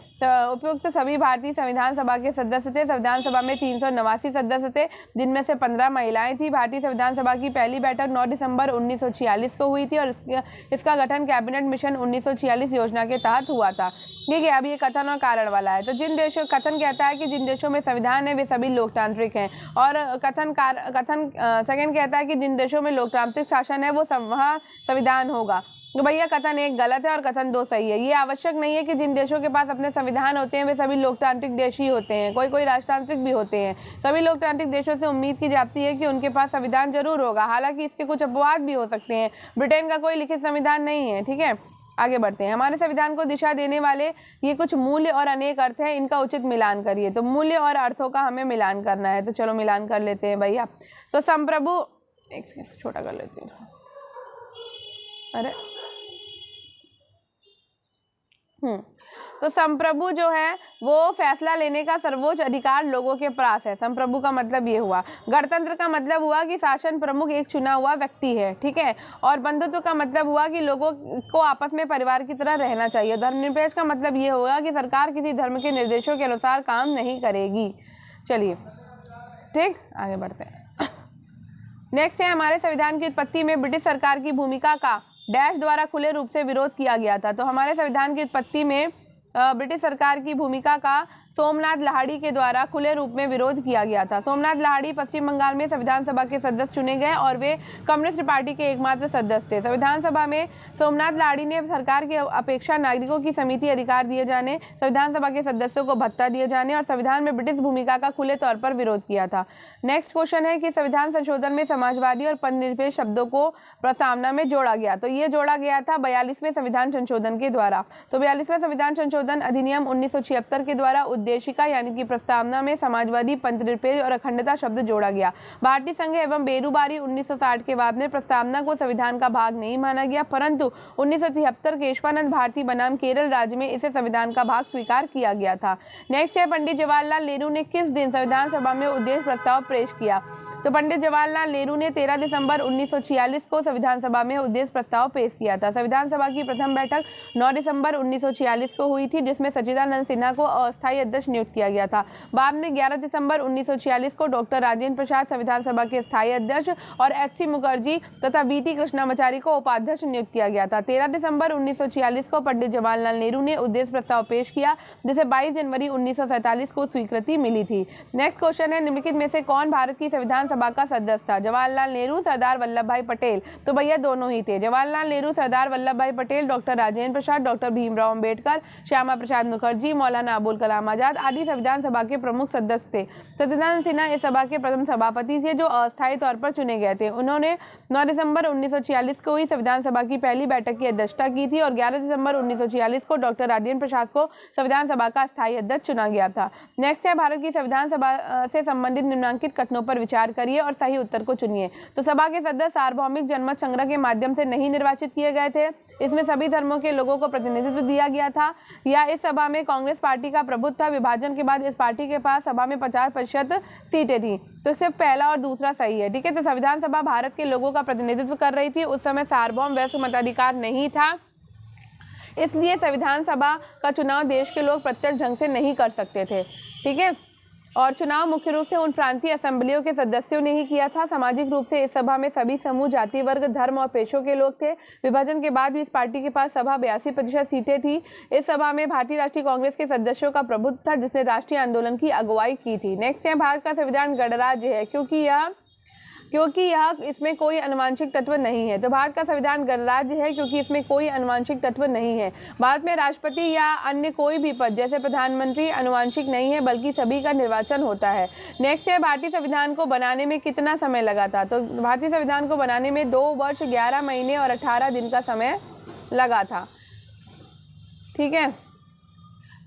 संविधान सभा में 389 सदस्य थे, जिनमें से 15 महिलाएं थी। भारतीय संविधान सभा की पहली बैठक 9 दिसंबर 1946 को हुई थी और इसका गठन कैबिनेट मिशन 1946 योजना के तहत हुआ था। ठीक है, अब ये कथन और कारण वाला है। तो कथन कहता है कि जिन देशों में संविधान है वे सभी लोकतांत्रिक हैं, और सेकंड कहता है कि जिन देशों में लोकतांत्रिक शासन है वो वहाँ संविधान होगा। तो भैया कथन 1 गलत है और कथन 2 सही है। ये आवश्यक नहीं है कि जिन देशों के पास अपने संविधान होते हैं वे सभी लोकतांत्रिक देश ही होते हैं, कोई राजतांत्रिक भी होते हैं। सभी लोकतांत्रिक देशों से उम्मीद की जाती है कि उनके पास संविधान जरूर होगा, हालांकि इसके कुछ अपवाद भी हो सकते हैं। ब्रिटेन का कोई लिखित संविधान नहीं है। ठीक है, आगे बढ़ते हैं। हमारे संविधान को दिशा देने वाले ये कुछ मूल्य और अनेक अर्थ हैं, इनका उचित मिलान करिए। तो मूल्य और अर्थों का हमें मिलान करना है, तो चलो मिलान कर लेते हैं भैया। तो संप्रभु, एक सेकंड छोटा कर लेती हूँ। अरे तो तो संप्रभु जो है वो फैसला लेने का सर्वोच्च अधिकार लोगों के पास है। संप्रभु का मतलब ये हुआ। गणतंत्र का मतलब हुआ कि शासन प्रमुख एक चुना हुआ व्यक्ति है, ठीक है। और बंधुत्व का मतलब हुआ कि लोगों को आपस में परिवार की तरह रहना चाहिए। धर्मनिरपेक्ष का मतलब ये होगा कि सरकार किसी धर्म के निर्देशों के अनुसार काम नहीं करेगी। चलिए ठीक, आगे बढ़ते हैं। नेक्स्ट है, हमारे संविधान की उत्पत्ति में ब्रिटिश सरकार की भूमिका का डैश द्वारा खुले रूप से विरोध किया गया था। तो हमारे संविधान की उत्पत्ति में ब्रिटिश सरकार की भूमिका का सोमनाथ लाहिड़ी के द्वारा खुले रूप में विरोध किया गया था। सोमनाथ लाहिड़ी पश्चिम बंगाल में संविधान सभा के सदस्य चुने गए और वे कम्युनिस्ट पार्टी के एकमात्र सदस्य थे। संविधान सभा में सोमनाथ लाहिड़ी ने सरकार की अपेक्षा नागरिकों की समिति अधिकार दिए जाने, संविधान सभा के सदस्यों को भत्ता दिए जाने और संविधान में ब्रिटिश भूमिका का खुले तौर पर विरोध किया था। नेक्स्ट क्वेश्चन है कि संविधान संशोधन में समाजवादी और पंथनिरपेक्ष शब्दों को प्रस्तावना में जोड़ा गया। तो ये जोड़ा गया था 42वें संविधान संशोधन के द्वारा। तो 42वां संविधान संशोधन अधिनियम 1976 के द्वारा उद्देशिका यानी कि प्रस्तावना में समाजवादी, पंथनिरपेक्ष और अखंडता शब्द जोड़ा गया। भारतीय संघ एवं बेरूबारी 1960 के बाद में प्रस्तावना को संविधान का भाग नहीं माना गया, परंतु 1973 केशवानंद भारती बनाम केरल राज्य में इसे संविधान का भाग स्वीकार किया गया था। नेक्स्ट है, पंडित जवाहरलाल नेहरू ने किस दिन संविधान सभा में उद्देश्य प्रस्ताव पेश किया। तो पंडित जवाहरलाल नेहरू ने 13 दिसंबर 1946 को संविधान सभा में उद्देश्य प्रस्ताव पेश किया था। संविधान सभा की प्रथम बैठक 9 दिसंबर 1946 को हुई थी, जिसमें सच्चिदानंद सिन्हा को अस्थायी अध्यक्ष नियुक्त किया गया था। बाद में 11 दिसंबर 1946 को डॉक्टर राजेंद्र प्रसाद संविधान सभा के स्थायी अध्यक्ष और एच.सी. मुखर्जी तथा बी.टी. कृष्णामाचारी को उपाध्यक्ष नियुक्त किया गया था। 13 दिसंबर 1946 को पंडित जवाहरलाल नेहरू ने उद्देश्य प्रस्ताव पेश किया, जिसे 22 जनवरी 1947 को स्वीकृति मिली थी। नेक्स्ट क्वेश्चन है, निम्नलिखित में से कौन भारत की संविधान सभा का सदस्य था। जवाहरलाल नेहरू, सरदार वल्लभ भाई पटेल। तो भैया दोनों ही थे। जवाहरलाल नेहरू, सरदार वल्लभ भाई पटेल, डॉक्टर राजेंद्र प्रसाद, डॉक्टर भीमराव अंबेडकर, श्यामा प्रसाद मुखर्जी, मौलाना अबुल कलाम आजाद आदि संविधान सभा के प्रमुख सदस्य थे। सच्चिदानंद सिन्हा इस सभा के प्रथम सभापति थे, जो अस्थायी तौर पर चुने गए थे। उन्होंने 9 दिसंबर 1946 को ही संविधान सभा की पहली बैठक की अध्यक्षता की थी और 11 दिसंबर 1946 को डॉक्टर राजेंद्र प्रसाद को संविधान सभा का स्थायी अध्यक्ष चुना गया था। नेक्स्ट है, भारत की संविधान सभा से संबंधित निम्नलिखित कथनों पर विचार करिए और सही उत्तर को चुनिए। तो सभा के सदस्य सार्वभौमिक जनमत संग्रह के माध्यम से नहीं निर्वाचित किए गए थे। इसमें सभी धर्मों के लोगों को प्रतिनिधित्व दिया गया था। या इस सभा में कांग्रेस पार्टी का प्रभुत्व था। विभाजन के बाद इस पार्टी के पास सभा में 50% सीटें थी। तो सिर्फ पहला और दूसरा सही है, ठीक है। तो संविधान सभा भारत के लोगों का प्रतिनिधित्व कर रही थी। उस समय सार्वभौम वैश्विक मताधिकार नहीं था, इसलिए संविधान सभा का चुनाव देश के लोग प्रत्यक्ष ढंग से नहीं कर सकते थे, ठीक है। और चुनाव मुख्य रूप से उन प्रांतीय असेंबलियों के सदस्यों ने ही किया था। सामाजिक रूप से इस सभा में सभी समूह, जाति, वर्ग, धर्म और पेशों के लोग थे। विभाजन के बाद भी इस पार्टी के पास सभा 82% सीटें थी। इस सभा में भारतीय राष्ट्रीय कांग्रेस के सदस्यों का प्रभुत्व था, जिसने राष्ट्रीय आंदोलन की अगुवाई की थी। नेक्स्ट है, भारत का संविधान गणराज्य है क्योंकि यह इसमें कोई अनुवांशिक तत्व नहीं है। तो भारत का संविधान गणराज्य है क्योंकि इसमें कोई अनुवांशिक तत्व नहीं है। भारत में राष्ट्रपति या अन्य कोई भी पद जैसे प्रधानमंत्री अनुवांशिक नहीं है, बल्कि सभी का निर्वाचन होता है। नेक्स्ट है, भारतीय संविधान को बनाने में कितना समय लगा था। तो भारतीय संविधान को बनाने में 2 वर्ष 11 महीने और 18 दिन का समय लगा था, ठीक है।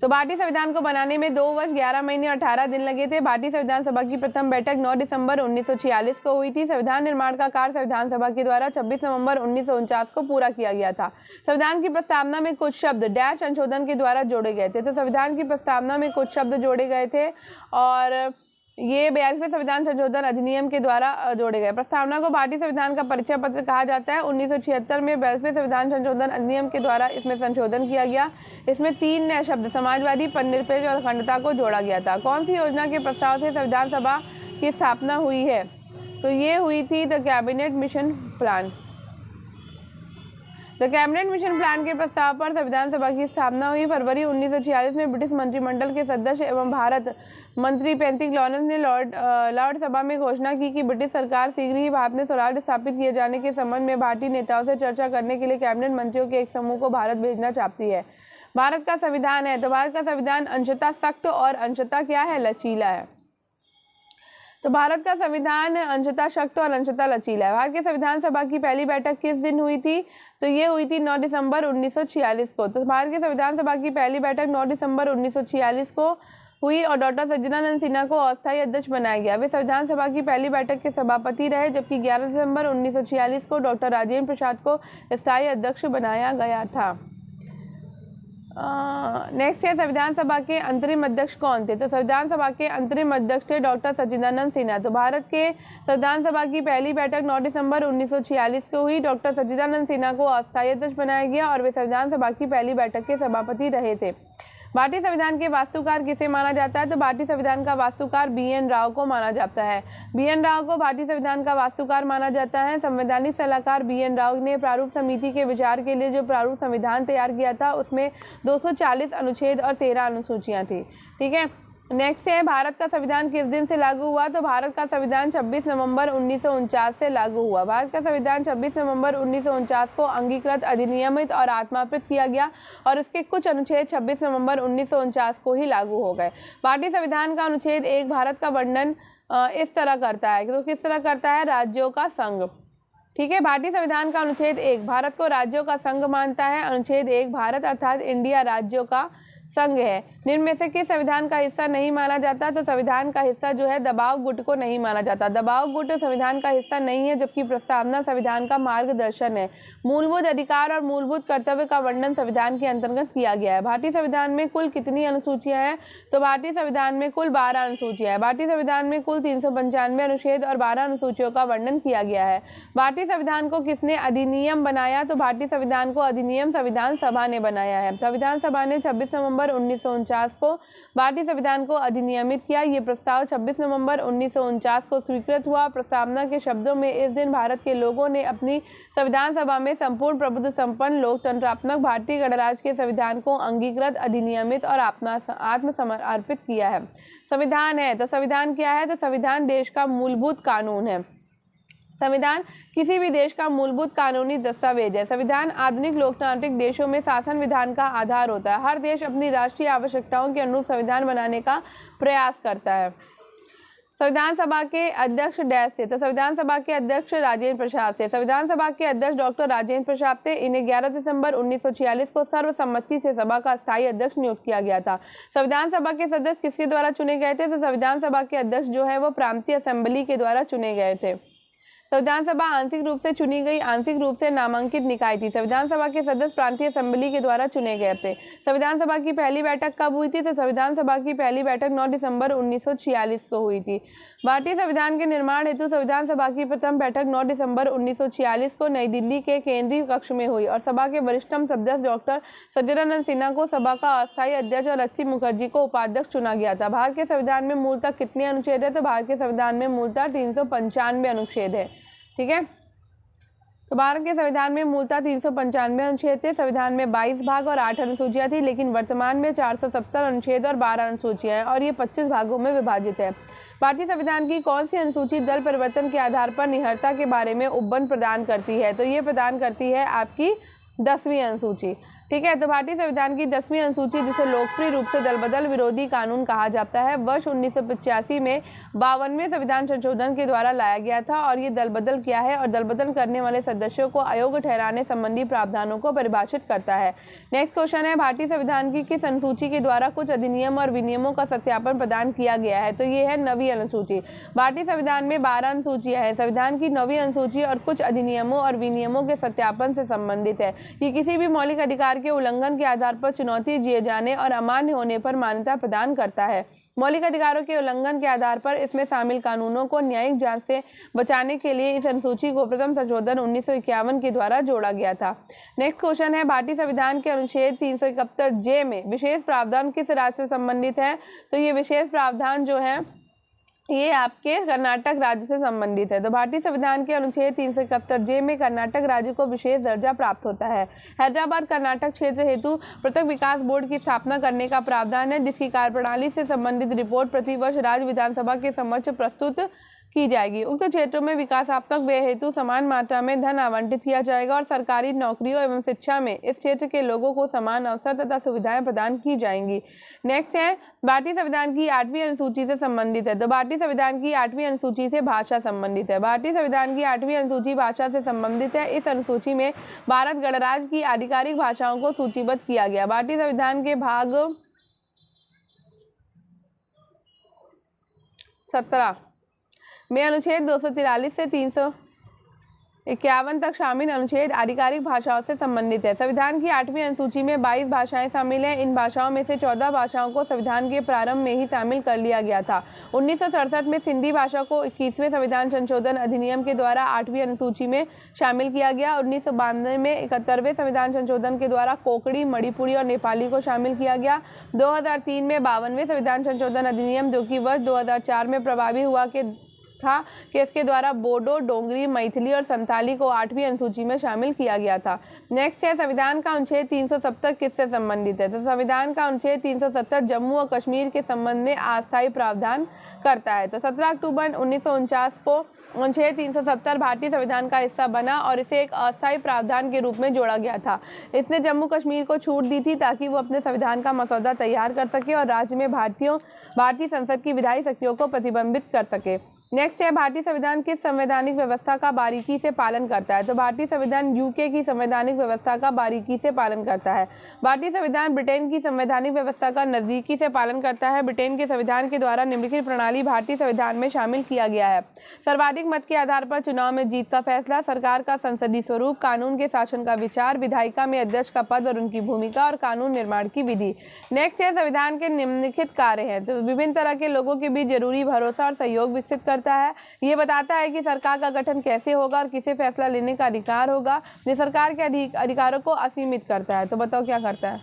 तो भारतीय संविधान को बनाने में 2 वर्ष 11 महीने और 18 दिन लगे थे। भारतीय संविधान सभा की प्रथम बैठक 9 दिसंबर 1946 को हुई थी। संविधान निर्माण का कार्य संविधान सभा के द्वारा 26 नवंबर 1949 को पूरा किया गया था। संविधान की प्रस्तावना में कुछ शब्द डैश संशोधन के द्वारा जोड़े गए थे। तो संविधान की प्रस्तावना में कुछ शब्द जोड़े गए थे और ये 42वें संविधान संशोधन अधिनियम के द्वारा जोड़े गए। प्रस्तावना को भारतीय संविधान का परिचय पत्र कहा जाता है। 1976 में 42वें संविधान संशोधन अधिनियम के द्वारा इसमें संशोधन किया गया। इसमें 3 नए शब्द समाजवादी, पंथनिरपेक्ष और अखंडता को जोड़ा गया था। कौन सी योजना के प्रस्ताव से संविधान सभा की स्थापना हुई है। तो ये हुई थी the cabinet mission plan. The cabinet mission plan के प्रस्ताव पर संविधान सभा की स्थापना हुई। फरवरी 1946 में ब्रिटिश मंत्रिमंडल के सदस्य एवं भारत मंत्री पेंथिक लॉरेंस ने लॉर्ड सभा में घोषणा की कि ब्रिटिश सरकार शीघ्र ही भारत में स्वराज स्थापित किए जाने के संबंध में भारतीय नेताओं से चर्चा करने के लिए कैबिनेट मंत्रियों के एक समूह को भारत भेजना चाहती है। भारत का संविधान है, तो भारत का संविधान अंशतः सख्त और अंशतः क्या है, लचीला है। तो भारत का संविधान अंशतः सख्त और अंशतः लचीला है। भारत के संविधान सभा की पहली बैठक किस दिन हुई थी। तो ये हुई थी 9 दिसंबर 1946 को। तो भारत के संविधान सभा की पहली बैठक 9 दिसंबर 1946 को हुई और डॉक्टर सच्चिदानंद सिन्हा को अस्थायी अध्यक्ष बनाया गया। वे संविधान सभा की पहली बैठक के सभापति रहे, जबकि 11 दिसंबर 1946 को डॉक्टर राजेंद्र प्रसाद को स्थायी अध्यक्ष बनाया गया था। नेक्स्ट है संविधान सभा के अंतरिम अध्यक्ष कौन थे? तो संविधान सभा के अंतरिम अध्यक्ष थे डॉक्टर सच्चिदानंद सिन्हा। तो भारत के संविधान सभा की पहली बैठक 9 दिसंबर 1946 को हुई। डॉक्टर सच्चिदानंद सिन्हा को अस्थायी अध्यक्ष बनाया गया और वे संविधान सभा की पहली बैठक के सभापति रहे थे। भारतीय संविधान के वास्तुकार किसे माना जाता है? तो भारतीय संविधान का वास्तुकार BN राव को माना जाता है। BN राव को भारतीय संविधान का वास्तुकार माना जाता है। संवैधानिक सलाहकार BN राव ने प्रारूप समिति के विचार के लिए जो प्रारूप संविधान तैयार किया था उसमें 240 अनुच्छेद और 13 अनुसूचियां थी। ठीक है, नेक्स्ट है भारत का संविधान किस दिन से लागू हुआ? तो भारत का संविधान 26 नवंबर 1949 से लागू हुआ। भारत का संविधान 26 नवंबर 1949 को अंगीकृत, अधिनियमित और आत्मापित किया गया और उसके कुछ अनुच्छेद 26 नवंबर 1949 को ही लागू हो गए। भारतीय संविधान का अनुच्छेद 1 भारत का वर्णन इस तरह करता है। तो किस तरह करता है? राज्यों का संघ। ठीक है, भारतीय संविधान का अनुच्छेद 1 भारत को राज्यों का संघ मानता है। अनुच्छेद 1 भारत अर्थात इंडिया राज्यों का संघ है। निम्न में से किस संविधान का हिस्सा नहीं माना जाता? तो संविधान का हिस्सा जो है दबाव गुट को नहीं माना जाता। दबाव गुट संविधान का हिस्सा नहीं है, जबकि प्रस्तावना संविधान का मार्गदर्शन है। मूलभूत अधिकार और मूलभूत कर्तव्य का वर्णन संविधान के अंतर्गत किया गया है। भारतीय संविधान में कुल कितनी अनुसूचियां हैं? तो भारतीय संविधान में कुल 12 अनुसूचियां हैं। भारतीय संविधान में कुल 395 अनुच्छेद और 12 अनुसूचियों का वर्णन किया गया है। भारतीय संविधान को किसने अधिनियम बनाया? तो भारतीय संविधान को अधिनियम संविधान सभा ने बनाया है। संविधान सभा ने 26 नवंबर 1949 को भारतीय संविधान को अधिनियमित किया। ये प्रस्ताव 26 नवंबर 1949 को स्वीकृत हुआ। प्रस्तावना के शब्दों में इस दिन भारत के लोगों ने अपनी संविधान सभा में संपूर्ण प्रभुत्व संपन्न लोकतंत्रात्मक भारतीय गणराज्य के संविधान को अंगीकृत, अधिनियमित और आत्मसमर्पित किया है। संविधान है तो संविधान क्या है? तो संविधान देश का मूलभूत कानून है। संविधान किसी भी देश का मूलभूत कानूनी दस्तावेज है। संविधान आधुनिक लोकतांत्रिक देशों में शासन विधान का आधार होता है। हर देश अपनी राष्ट्रीय आवश्यकताओं के अनुरूप संविधान बनाने का प्रयास करता है। संविधान सभा के अध्यक्ष डैश थे? तो संविधान सभा के अध्यक्ष राजेंद्र प्रसाद थे। संविधान सभा के अध्यक्ष डॉक्टर राजेंद्र प्रसाद थे। इन्हें 11 दिसंबर 1946 को सर्वसम्मति से सभा का स्थायी अध्यक्ष नियुक्त किया गया था। संविधान सभा के सदस्य किसके द्वारा चुने गए थे? तो संविधान सभा के अध्यक्ष जो है वो प्रांतीय असेंबली के द्वारा चुने गए थे। संविधान सभा आंशिक रूप से चुनी गई, आंशिक रूप से नामांकित निकाय थी। संविधान सभा के सदस्य प्रांतीय असेंबली के द्वारा चुने गए थे। संविधान सभा की पहली बैठक कब हुई थी? तो संविधान सभा की पहली बैठक 9 दिसंबर 1946 को हुई थी। भारतीय संविधान के निर्माण हेतु संविधान सभा की प्रथम बैठक 9 दिसंबर 1946 को नई दिल्ली के केंद्रीय कक्ष में हुई और सभा के वरिष्ठतम सदस्य डॉक्टर सच्चिदानंद सिन्हा को सभा का अस्थायी अध्यक्ष और HC मुखर्जी को उपाध्यक्ष चुना गया था। भारत के संविधान में मूलतः कितने अनुच्छेद है? तो भारत के संविधान में मूलतः 395 अनुच्छेद है। ठीक है, तो भारत के संविधान में मूलतः 395 अनुच्छेद थे। संविधान में 22 भाग और 8 अनुसूचियां थी, लेकिन वर्तमान में 470 अनुच्छेद और 12 अनुसूचियां हैं और ये 25 भागों में विभाजित है। भारतीय संविधान की कौन सी अनुसूची दल परिवर्तन के आधार पर निहरता के बारे में उपबंध प्रदान करती है? तो ये प्रदान करती है आपकी 10वीं अनुसूची। ठीक है, तो भारतीय संविधान की 10वीं अनुसूची, जिसे लोकप्रिय रूप से दलबदल विरोधी कानून कहा जाता है, वर्ष 1985 में 52वें संविधान संशोधन के द्वारा लाया गया था। और ये दलबदल क्या है और दलबदल करने वाले सदस्यों को अयोग्य ठहराने संबंधी प्रावधानों को परिभाषित करता है। नेक्स्ट क्वेश्चन है भारतीय संविधान की किस अनुसूची के द्वारा कुछ अधिनियम और विनियमों का सत्यापन प्रदान किया गया है? तो ये है 9वीं अनुसूची। भारतीय संविधान में 12 अनुसूचियां हैं। संविधान की 9वीं अनुसूची और कुछ अधिनियमों और विनियमों के सत्यापन से संबंधित है। ये किसी भी मौलिक अधिकार के उल्लंघन के आधार पर चुनौती दिए जाने और अमान्य होने पर मान्यता प्रदान करता है। मौलिक अधिकारों के उल्लंघन के आधार पर इसमें शामिल कानूनों को न्यायिक जांच से बचाने के लिए इस अनुसूची को प्रथम संशोधन 1951 के द्वारा जोड़ा गया था। नेक्स्ट क्वेश्चन है भारतीय संविधान के अनुच्छेद 371 जे में विशेष प्रावधान किस राज्य से संबंधित है? तो ये विशेष प्रावधान जो है ये आपके कर्नाटक राज्य से संबंधित है। तो भारतीय संविधान के अनुच्छेद 371 जे में कर्नाटक राज्य को विशेष दर्जा प्राप्त होता है। हैदराबाद कर्नाटक क्षेत्र हेतु पृथक विकास बोर्ड की स्थापना करने का प्रावधान है, जिसकी कार्यप्रणाली से संबंधित रिपोर्ट प्रतिवर्ष राज्य विधानसभा के समक्ष प्रस्तुत की जाएगी। उक्त क्षेत्रों में विकासात्मक व्यय हेतु समान मात्रा में धन आवंटित किया जाएगा और सरकारी नौकरियों एवं शिक्षा में इस क्षेत्र के लोगों को समान अवसर तथा सुविधाएं प्रदान की जाएंगी। नेक्स्ट है भारतीय संविधान की 8वीं अनुसूची से संबंधित है। तो भारतीय संविधान की 8वीं अनुसूची से भाषा संबंधित है। भारतीय संविधान की 8वीं अनुसूची भाषा से संबंधित है। इस अनुसूची में भारत गणराज्य की आधिकारिक भाषाओं को सूचीबद्ध किया गया। भारतीय संविधान के भाग 17 में अनुच्छेद 243 से 300 51 तक शामिल अनुच्छेद आधिकारिक भाषाओं से संबंधित है। संविधान की 8वीं अनुसूची में 22 भाषाएं शामिल हैं। इन भाषाओं में से 14 भाषाओं को संविधान के प्रारंभ में ही शामिल कर लिया गया था। 1967 में सिंधी भाषा को 21वें संविधान संशोधन अधिनियम के द्वारा 8वीं अनुसूची में शामिल किया गया। 1992 में 71वें संविधान संशोधन के द्वारा कोंकणी, मणिपुरी और नेपाली को शामिल किया गया। 2003 में 52वें संविधान संशोधन अधिनियम, जो कि वर्ष 2004 में प्रभावी हुआ था कि इसके द्वारा बोडो, डोंगरी, मैथिली और संताली को 8वीं अनुसूची में शामिल किया गया था। नेक्स्ट है संविधान का अनुच्छेद 370 किससे संबंधित है? तो संविधान का अनुच्छेद 370 जम्मू और कश्मीर के संबंध में अस्थायी प्रावधान करता है। तो 17 अक्टूबर 1949 को अनुच्छेद 370 भारतीय संविधान का हिस्सा बना और इसे एक अस्थायी प्रावधान के रूप में जोड़ा गया था। इसने जम्मू कश्मीर को छूट दी थी ताकि वो अपने संविधान का मसौदा तैयार कर सके और राज्य में भारतीय संसद की विधायी शक्तियों को प्रतिबंधित कर सके। नेक्स्ट है भारतीय संविधान किस संवैधानिक व्यवस्था का बारीकी से पालन करता है? तो भारतीय संविधान यूके की संवैधानिक व्यवस्था का बारीकी से पालन करता है। भारतीय संविधान ब्रिटेन की संवैधानिक व्यवस्था का नजदीकी से पालन करता है। ब्रिटेन के संविधान के द्वारा निम्नलिखित प्रणाली भारतीय संविधान में शामिल किया गया है: सर्वाधिक मत के आधार पर चुनाव में जीत का फैसला, सरकार का संसदीय स्वरूप, कानून के शासन का विचार, विधायिका में अध्यक्ष का पद और उनकी भूमिका और कानून निर्माण की विधि। नेक्स्ट है संविधान के निम्नलिखित कार्य हैं। तो विभिन्न तरह के लोगों के बीच जरूरी भरोसा और सहयोग विकसित करता है। ये बताता है कि सरकार का गठन कैसे होगा और किसे फैसला लेने का अधिकार होगा। ये सरकार के अधिकारों को असीमित करता है। तो बताओ क्या करता है?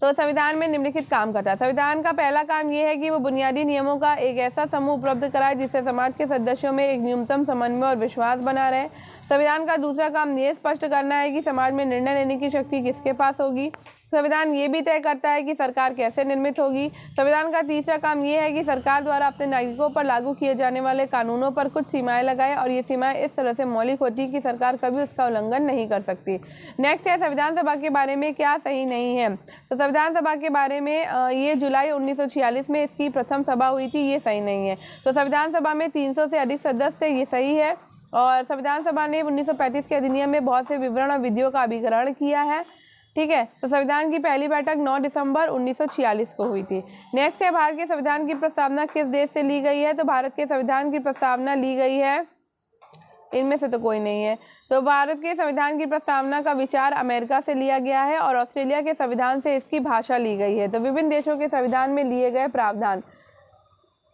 तो संविधान में निम्नलिखित काम करता है। संविधान का पहला काम यह है कि वो बुनियादी नियमों का एक ऐसा समूह उपलब्ध कराए जिससे समाज के सदस्यों में एक न्यूनतम समन्वय और विश्वास बना रहे। संविधान का दूसरा काम ये स्पष्ट करना है कि समाज में निर्णय लेने की शक्ति किसके पास होगी। संविधान ये भी तय करता है कि सरकार कैसे निर्मित होगी। संविधान का तीसरा काम ये है कि सरकार द्वारा अपने नागरिकों पर लागू किए जाने वाले कानूनों पर कुछ सीमाएं लगाए और ये सीमाएं इस तरह से मौलिक होती है कि सरकार कभी उसका उल्लंघन नहीं कर सकती। नेक्स्ट है संविधान सभा के बारे में क्या सही नहीं है। तो संविधान सभा के बारे में ये जुलाई 1946 में इसकी प्रथम सभा हुई थी, ये सही नहीं है। तो संविधान सभा में 300 से अधिक सदस्य थे, ये सही है। और संविधान सभा ने 1935 के अधिनियम में बहुत से विवरण और विधियों का अभिकरण किया है। ठीक है। तो संविधान की पहली बैठक 9 दिसंबर 1946 को हुई थी। नेक्स्ट है भारत के संविधान की प्रस्तावना किस देश से ली गई है। तो भारत के संविधान की प्रस्तावना ली गई है, इनमें से तो कोई नहीं है। तो भारत के संविधान की प्रस्तावना का विचार अमेरिका से लिया गया है और ऑस्ट्रेलिया के संविधान से इसकी भाषा ली गई है। तो विभिन्न देशों के संविधान में लिए गए प्रावधान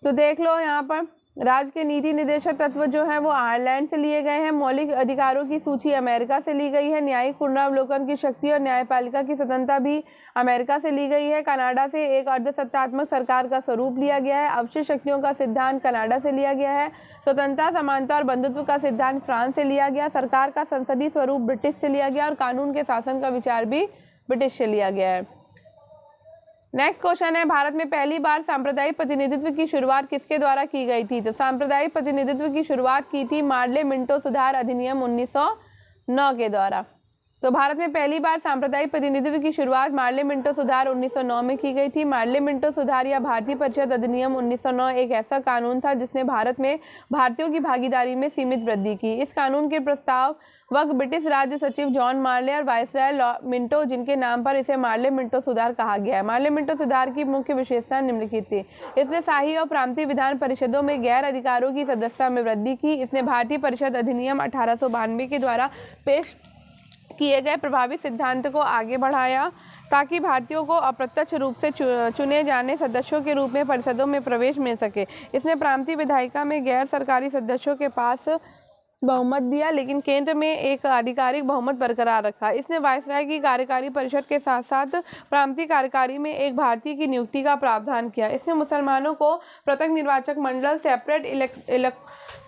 तो देख लो यहाँ पर। राज्य के नीति निर्देशक तत्व जो है वो आयरलैंड से लिए गए हैं। मौलिक अधिकारों की सूची अमेरिका से ली गई है। न्यायिक पुनरावलोकन की शक्ति और न्यायपालिका की स्वतंत्रता भी अमेरिका से ली गई है। कनाडा से एक अर्धसत्तात्मक सरकार का स्वरूप लिया गया है। अवशिष्ट शक्तियों का सिद्धांत कनाडा से लिया गया है। स्वतंत्रता, समानता और बंधुत्व का सिद्धांत फ्रांस से लिया गया। सरकार का संसदीय स्वरूप ब्रिटिश से लिया गया और कानून के शासन का विचार भी ब्रिटिश से लिया गया है। नेक्स्ट क्वेश्चन है भारत में पहली बार सांप्रदायिक प्रतिनिधित्व की शुरुआत किसके द्वारा की गई थी। तो सांप्रदायिक प्रतिनिधित्व की शुरुआत की थी मार्ले मिंटो सुधार अधिनियम 1909 के द्वारा। तो भारत में पहली बार सांप्रदायिक प्रतिनिधित्व की शुरुआत मार्ले मिंटो सुधार 1909 में की गई थी। मार्ले मिंटो सुधार या भारतीय परिषद अधिनियम 1909 एक ऐसा कानून था जिसने भारत में भारतीयों की भागीदारी में सीमित वृद्धि की। इस कानून के प्रस्तावक ब्रिटिश राज्य सचिव जॉन मार्ले और वायसराय मिंटो, जिनके नाम पर इसे मार्ले मिंटो सुधार कहा गया है। मार्ले मिंटो सुधार की मुख्य विशेषता निम्नलिखित थी। इसने शाही और प्रांतीय विधान परिषदों में गैर अधिकारों की सदस्यता में वृद्धि की। इसने भारतीय परिषद अधिनियम 1892 के द्वारा पेश किए गए प्रभावी सिद्धांत को आगे बढ़ाया ताकि भारतीयों को अप्रत्यक्ष रूप से चुने जाने सदस्यों के रूप में परिषदों में प्रवेश मिल सके। इसने प्रांतीय विधायिका में गैर सरकारी सदस्यों के पास बहुमत दिया, लेकिन केंद्र में एक आधिकारिक बहुमत बरकरार रखा। इसने वायसराय की कार्यकारी परिषद के साथ साथ प्रांतीय कार्यकारी में एक भारतीय की नियुक्ति का प्रावधान किया। इसने मुसलमानों को पृथक निर्वाचक मंडल सेपरेट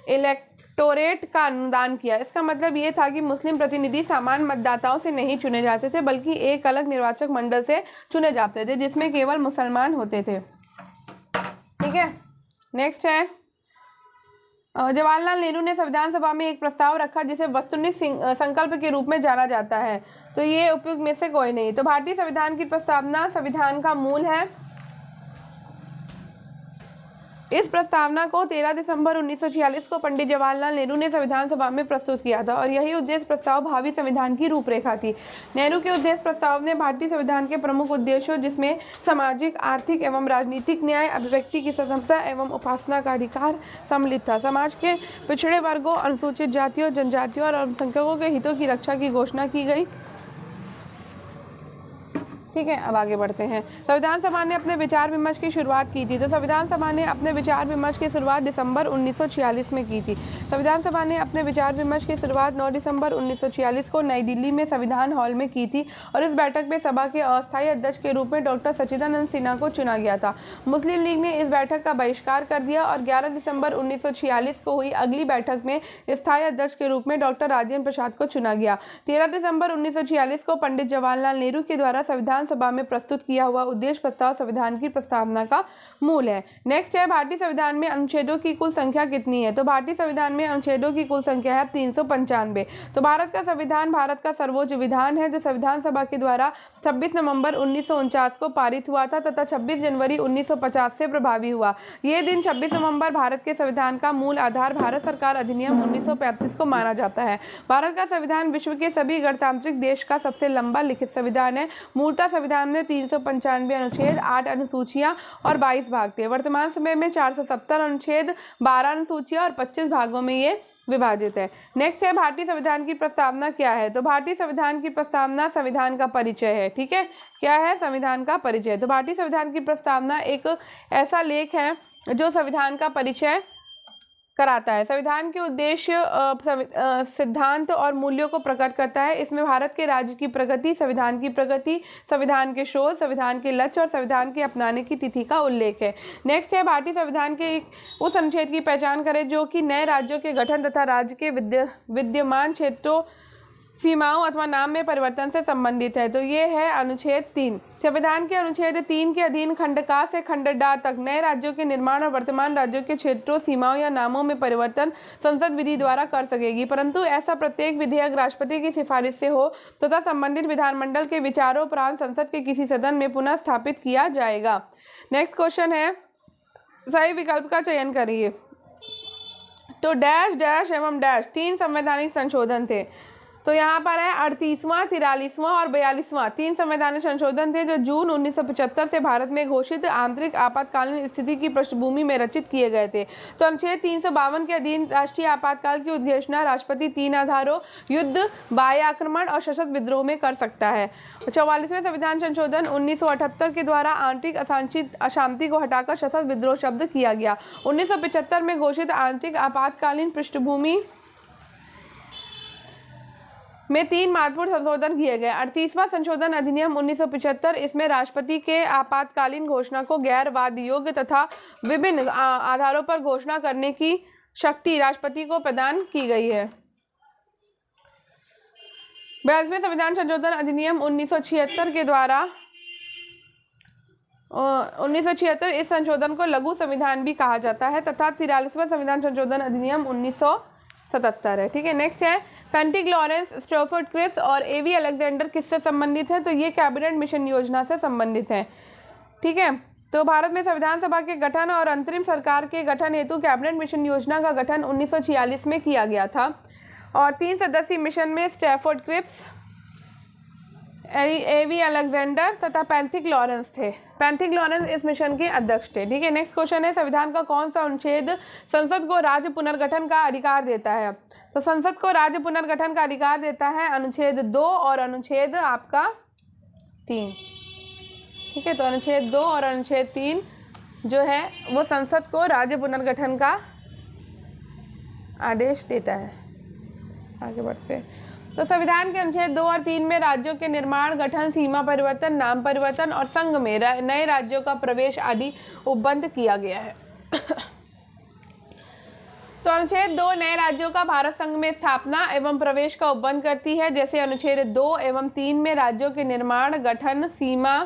इलेक्टोरेट का अनुदान किया। इसका मतलब ये था कि मुस्लिम प्रतिनिधि सामान्य मतदाताओं से नहीं चुने जाते थे बल्कि एक अलग निर्वाचक मंडल से चुने जाते थे जिसमें केवल मुसलमान होते थे। ठीक है। नेक्स्ट है जवाहरलाल नेहरू ने संविधान सभा में एक प्रस्ताव रखा जिसे वस्तुनिष्ठ संकल्प के रूप में जाना जाता है। तो ये उपयुक्त में से कोई नहीं। तो भारतीय संविधान की प्रस्तावना संविधान का मूल है। इस प्रस्तावना को 13 दिसंबर 1946 को पंडित जवाहरलाल नेहरू ने संविधान सभा में प्रस्तुत किया था और यही उद्देश्य प्रस्ताव भावी संविधान की रूपरेखा थी। नेहरू के उद्देश्य प्रस्ताव ने भारतीय संविधान के प्रमुख उद्देश्यों, जिसमें सामाजिक, आर्थिक एवं राजनीतिक न्याय, अभिव्यक्ति की स्वतंत्रता एवं उपासना का अधिकार सम्मिलित था। समाज के पिछड़े वर्गों, अनुसूचित जातियों, जनजातियों और अल्पसंख्यकों के हितों की रक्षा की घोषणा की गई। ठीक है, अब आगे बढ़ते हैं। संविधान सभा ने अपने विचार विमर्श की शुरुआत की थी। तो संविधान सभा ने अपने विचार विमर्श की शुरुआत दिसंबर 1946 में की थी। संविधान सभा ने अपने विचार विमर्श की शुरुआत 9 दिसंबर 1946 को नई दिल्ली में संविधान हॉल में की थी और इस बैठक में सभा के अस्थायी अध्यक्ष के रूप में डॉक्टर सच्चिदानंद सिन्हा को चुना गया था। मुस्लिम लीग ने इस बैठक का बहिष्कार कर दिया और 11 दिसंबर 1946 को हुई अगली बैठक में स्थायी अध्यक्ष के रूप में डॉक्टर राजेंद्र प्रसाद को चुना गया। 13 दिसंबर 1946 को पंडित जवाहरलाल नेहरू के द्वारा संविधान सभा में प्रस्तुत किया हुआ उद्देश्य प्रस्ताव संविधान की प्रस्तावना का मूल है। नेक्स्ट है, भारतीय संविधान में अनुच्छेदों की कुल संख्या कितनी है? तो भारतीय संविधान में अनुच्छेदों की कुल संख्या है 395। तो भारत का संविधान भारत का सर्वोच्च विधान है जो संविधान सभा के द्वारा 26 नवंबर 1949 को पारित हुआ था तथा 26 जनवरी 1950 से प्रभावी हुआ। यह दिन 26 नवंबर भारत के संविधान का मूल आधार भारत सरकार अधिनियम 1935 को माना जाता है। भारत का संविधान विश्व के सभी गणतांत्रिक देश का सबसे लंबा लिखित संविधान है। मूलतः संविधान में 395 अनुच्छेद, 8 अनुसूचियां और 22 भाग थे। वर्तमान समय में 470 अनुच्छेद, 12 अनुसूचियां और 25 भागों में ये विभाजित है। नेक्स्ट है, भारतीय संविधान की प्रस्तावना क्या है? तो भारतीय संविधान की प्रस्तावना संविधान का परिचय है। ठीक है, क्या है? संविधान का परिचय। तो भारतीय संविधान की प्रस्तावना एक ऐसा लेख है जो संविधान का परिचय कराता है। संविधान के उद्देश्य, सिद्धांत और मूल्यों को प्रकट करता है। इसमें भारत के राज्य की प्रगति, संविधान की प्रगति, संविधान के शोध, संविधान के लक्ष्य और संविधान के अपनाने की तिथि का उल्लेख है। नेक्स्ट है, भारतीय संविधान के उस अनुच्छेद की पहचान करें जो कि नए राज्यों के गठन तथा राज्य के विद्यमान क्षेत्रों, सीमाओं अथवा नाम में परिवर्तन से संबंधित है। तो ये है अनुच्छेद 3। संविधान के अनुच्छेद 3 के अधीन खंड का से खंड डा तक नए राज्यों के निर्माण और वर्तमान राज्यों के क्षेत्रों, सीमाओं या नामों में परिवर्तन संसद विधि द्वारा कर सकेगी, परंतु ऐसा प्रत्येक विधेयक राष्ट्रपति की सिफारिश से हो तथा संबंधित विधानमंडल के विचारों उपरांत संसद के किसी सदन में पुनः स्थापित किया जाएगा। नेक्स्ट क्वेश्चन है, सही विकल्प का चयन करिए। तो डैश डैश एवं डैश 3 संवैधानिक संशोधन थे। तो यहाँ पर है 38वां, 43वां और 42वां 3 संवैधानिक संशोधन थे जो जून 1975 से भारत में घोषित आंतरिक आपातकालीन स्थिति की पृष्ठभूमि में रचित किए गए थे। तो अनुच्छेद 352 के अधीन राष्ट्रीय आपातकाल की उद्घोषणा राष्ट्रपति 3 आधारों, युद्ध, बाह्य आक्रमण और सशस्त्र विद्रोह में कर सकता है। 44वें संविधान संशोधन 1978 के द्वारा आंतरिक अशांति को हटाकर सशस्त्र विद्रोह शब्द किया गया। 1975 में घोषित आंतरिक आपातकालीन पृष्ठभूमि में 3 महत्वपूर्ण संशोधन किए गए। 38वां संशोधन अधिनियम 1975, इसमें राष्ट्रपति के आपातकालीन घोषणा को गैर वाद योग्य तथा विभिन्न आधारों पर घोषणा करने की शक्ति राष्ट्रपति को प्रदान की गई है। 42वें संविधान संशोधन अधिनियम 1976 के द्वारा 1976 इस संशोधन को लघु संविधान भी कहा जाता है तथा 43वां संविधान संशोधन अधिनियम 1977 है। ठीक है, नेक्स्ट है, पेंटिक लॉरेंस, स्टैफोर्ड क्रिप्स और एवी अलेक्जेंडर किससे संबंधित है? तो ये कैबिनेट मिशन योजना से संबंधित है। ठीक है, तो भारत में संविधान सभा के गठन और अंतरिम सरकार के गठन हेतु कैबिनेट मिशन योजना का गठन 1946 में किया गया था और 3 सदस्यीय मिशन में स्टैफोर्ड क्रिप्स, एवी अलेक्जेंडर तथा पेंटिक लॉरेंस थे। पेंटिक लॉरेंस इस मिशन के अध्यक्ष थे। ठीक है, नेक्स्ट क्वेश्चन है, संविधान का कौन सा अनुच्छेद संसद को राज्य पुनर्गठन का अधिकार देता है? तो संसद को राज्य पुनर्गठन का अधिकार देता है अनुच्छेद 2 और अनुच्छेद आपका 3। ठीक है, तो अनुच्छेद 2 और अनुच्छेद 3 जो है वो संसद को राज्य पुनर्गठन का आदेश देता है। आगे बढ़ते हैं। तो संविधान के अनुच्छेद 2 और 3 में राज्यों के निर्माण, गठन, सीमा परिवर्तन, नाम परिवर्तन और संघ में नए राज्यों का प्रवेश आदि उपबंध किया गया है। तो अनुच्छेद 2 नए राज्यों का भारत संघ में स्थापना एवं प्रवेश का उपबंध करती है, जैसे अनुच्छेद 2 एवं 3 में राज्यों के निर्माण, गठन, सीमा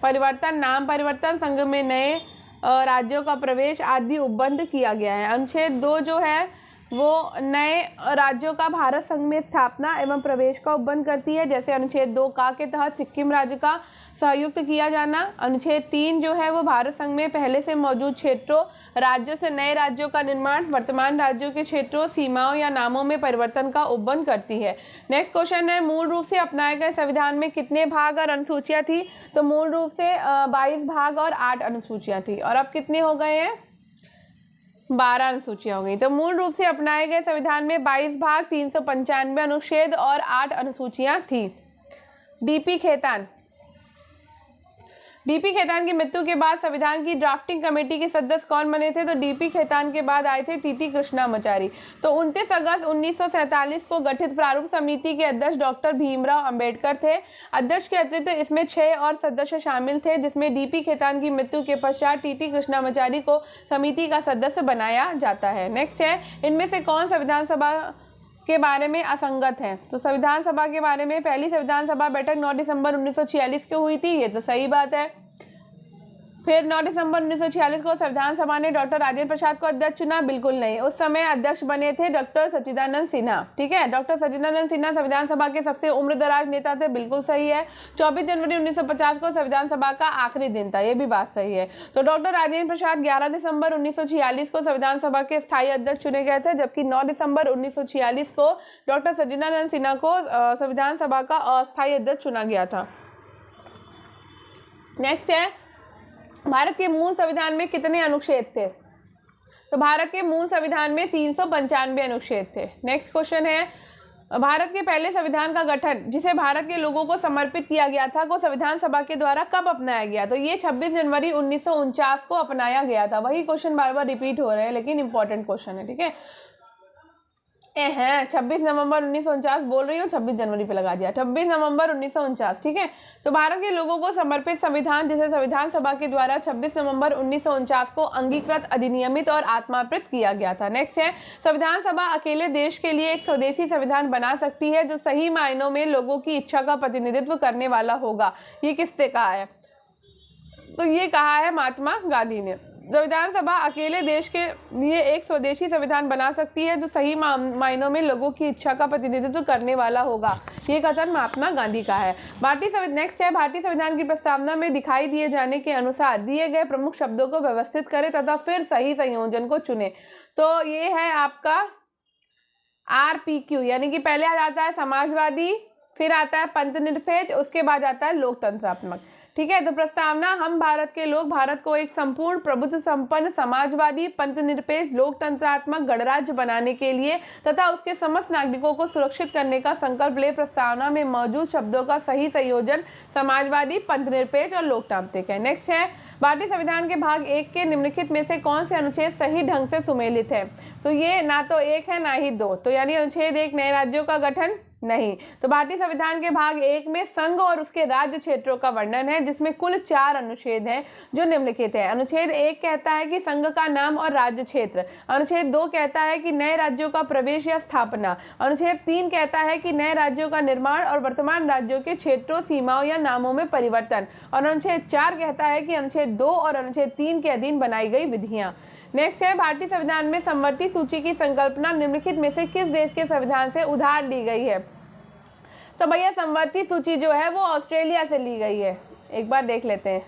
परिवर्तन, नाम परिवर्तन, संघ में नए राज्यों का प्रवेश आदि उपबंध किया गया है। अनुच्छेद 2 जो है वो नए राज्यों का भारत संघ में स्थापना एवं प्रवेश का उपबंध करती है, जैसे अनुच्छेद 2 का के तहत सिक्किम राज्य का सहयुक्त किया जाना। अनुच्छेद 3 जो है वो भारत संघ में पहले से मौजूद क्षेत्रों राज्यों से नए राज्यों का निर्माण, वर्तमान राज्यों के क्षेत्रों, सीमाओं या नामों में परिवर्तन का उपबंध करती है। नेक्स्ट क्वेश्चन है, मूल रूप से अपनाए गए संविधान में कितने भाग और अनुसूचियां थी? तो मूल रूप से 22 भाग और 8 अनुसूचियां थी, और अब कितने हो गए हैं? 12 अनुसूचियां हो गई। तो मूल रूप से अपनाए गए संविधान में 22 भाग, 395 अनुच्छेद और 8 अनुसूचियां थी। डीपी खेतान की मृत्यु के बाद संविधान की ड्राफ्टिंग कमेटी के सदस्य कौन बने थे? तो डीपी खेतान के बाद आए थे टीटी कृष्णामाचारी। तो 29 अगस्त 1947 को गठित प्रारूप समिति के अध्यक्ष डॉक्टर भीमराव अंबेडकर थे। अध्यक्ष के अतिरिक्त इसमें 6 और सदस्य शामिल थे, जिसमें डीपी खेतान की मृत्यु के पश्चात टीटी कृष्णामाचारी को समिति का सदस्य बनाया जाता है। नेक्स्ट है, इनमें से कौन संविधान सभा के बारे में असंगत है? तो संविधान सभा के बारे में पहली संविधान सभा बैठक 9 दिसंबर 1946 को हुई थी, ये तो सही बात है। फिर 9 दिसंबर 1946 को संविधान सभा ने डॉक्टर राजेंद्र प्रसाद को अध्यक्ष चुना? बिल्कुल नहीं, उस समय अध्यक्ष बने थे डॉक्टर सच्चिदानंद सिन्हा। ठीक है, डॉक्टर सच्चिदानंद सिन्हा संविधान सभा के सबसे उम्रदराज नेता थे, बिल्कुल सही है। 24 जनवरी 1950 को संविधान सभा का आखिरी दिन था, ये भी बात सही है। तो डॉक्टर राजेंद्र प्रसाद 11 दिसंबर 1946 को संविधान सभा के स्थायी अध्यक्ष चुने गए थे, जबकि 9 दिसंबर 1946 को डॉक्टर सच्चिदानंद सिन्हा को संविधान सभा का अस्थायी अध्यक्ष चुना गया था। नेक्स्ट है, भारत के मूल संविधान में कितने अनुच्छेद थे? तो भारत के मूल संविधान में 395 अनुच्छेद थे। नेक्स्ट क्वेश्चन है, भारत के पहले संविधान का गठन जिसे भारत के लोगों को समर्पित किया गया था को संविधान सभा के द्वारा कब अपनाया गया? तो ये 26 जनवरी 1949 को अपनाया गया था। वही क्वेश्चन बार बार रिपीट हो रहे हैं, लेकिन इंपॉर्टेंट क्वेश्चन है। ठीक है, 26 नवंबर 1949 बोल रही हूँ, 26 जनवरी पे लगा दिया, 26 नवंबर 1949। ठीक है, तो भारत के लोगों को समर्पित संविधान जिसे संविधान सभा के द्वारा 26 नवंबर 1949 को अंगीकृत, अधिनियमित और आत्माकृत किया गया था। नेक्स्ट है, संविधान सभा अकेले देश के लिए एक स्वदेशी संविधान बना सकती है जो सही मायनों में लोगों की इच्छा का प्रतिनिधित्व करने वाला होगा। ये किसने कहा है? तो ये कहा है महात्मा गांधी ने। संविधान सभा अकेले देश के लिए एक स्वदेशी संविधान बना सकती है जो सही मायनों में लोगों की इच्छा का प्रतिनिधित्व करने वाला होगा। ये कथन महात्मा गांधी का है। नेक्स्ट है, भारतीय संविधान की प्रस्तावना में दिखाई दिए जाने के अनुसार दिए गए प्रमुख शब्दों को व्यवस्थित करें तथा फिर सही संयोजन को चुने। तो ये है आपका RPQ, यानी कि पहले आ जाता है समाजवादी, फिर आता है पंथनिरपेक्ष, उसके बाद आता है लोकतंत्रात्मक। ठीक है, तो प्रस्तावना, हम भारत के लोग भारत को एक संपूर्ण प्रभुत्व संपन्न समाजवादी, पंथनिरपेक्ष, लोकतंत्रात्मक गणराज्य बनाने के लिए तथा उसके समस्त नागरिकों को सुरक्षित करने का संकल्प ले प्रस्तावना में मौजूद शब्दों का सही संयोजन समाजवादी, पंथनिरपेक्ष और लोकतांत्रिक है। नेक्स्ट है, भारतीय संविधान के भाग 1 के निम्नलिखित में से कौन से अनुच्छेद सही ढंग से सुमेलित है? तो ये ना तो 1 है ना ही 2, तो यानी अनुच्छेद 1 नए राज्यों का गठन नहीं। तो भारतीय संविधान के भाग 1 में संघ और उसके राज्य क्षेत्रों का वर्णन है, जिसमें कुल 4 अनुच्छेद हैं जो निम्नलिखित है। अनुच्छेद 1 कहता है कि संघ का नाम और राज्य क्षेत्र। अनुच्छेद 2 कहता है कि नए राज्यों का प्रवेश या स्थापना। अनुच्छेद 3 कहता है कि नए राज्यों का निर्माण और वर्तमान राज्यों के क्षेत्रों, सीमाओं या नामों में परिवर्तन। और अनुच्छेद 4 कहता है कि अनुच्छेद 2 और अनुच्छेद 3 के अधीन बनाई गई विधियां। नेक्स्ट है, भारतीय संविधान में समवर्ती सूची की संकल्पना निम्नलिखित में से किस देश के संविधान से उधार ली गई है? तो भैया समवर्ती सूची जो है वो ऑस्ट्रेलिया से ली गई है। एक बार देख लेते हैं,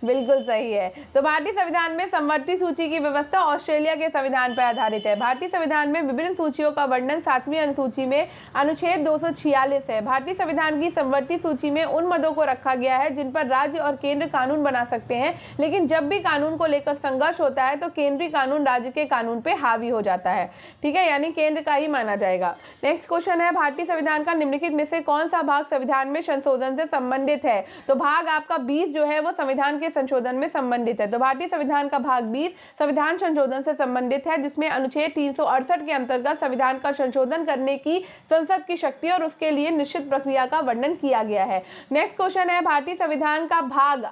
बिल्कुल सही है। तो भारतीय संविधान में समवर्ती सूची की व्यवस्था ऑस्ट्रेलिया के संविधान पर आधारित है। भारतीय संविधान में विभिन्न सूचियों का वर्णन 7वीं अनुसूची में अनुच्छेद 246 है। भारतीय संविधान की समवर्ती सूची में उन मदों को रखा गया है जिन पर राज्य और केंद्र कानून बना सकते हैं, लेकिन जब भी कानून को लेकर संघर्ष होता है तो केंद्रीय कानून राज्य के कानून पे हावी हो जाता है। ठीक है, यानी केंद्र का ही माना जाएगा। नेक्स्ट क्वेश्चन है, भारतीय संविधान का निम्नलिखित में से कौन सा भाग संविधान में संशोधन से संबंधित है? तो भाग आपका 20 जो है वो संविधान के संशोधन में संबंधित है। तो भारतीय संविधान का भाग 20 संविधान संशोधन से संबंधित है, जिसमें अनुच्छेद 368 के अंतर्गत संविधान का संशोधन करने की संसद की शक्ति और उसके लिए निश्चित प्रक्रिया का वर्णन किया गया है। नेक्स्ट क्वेश्चन है, भारतीय संविधान का भाग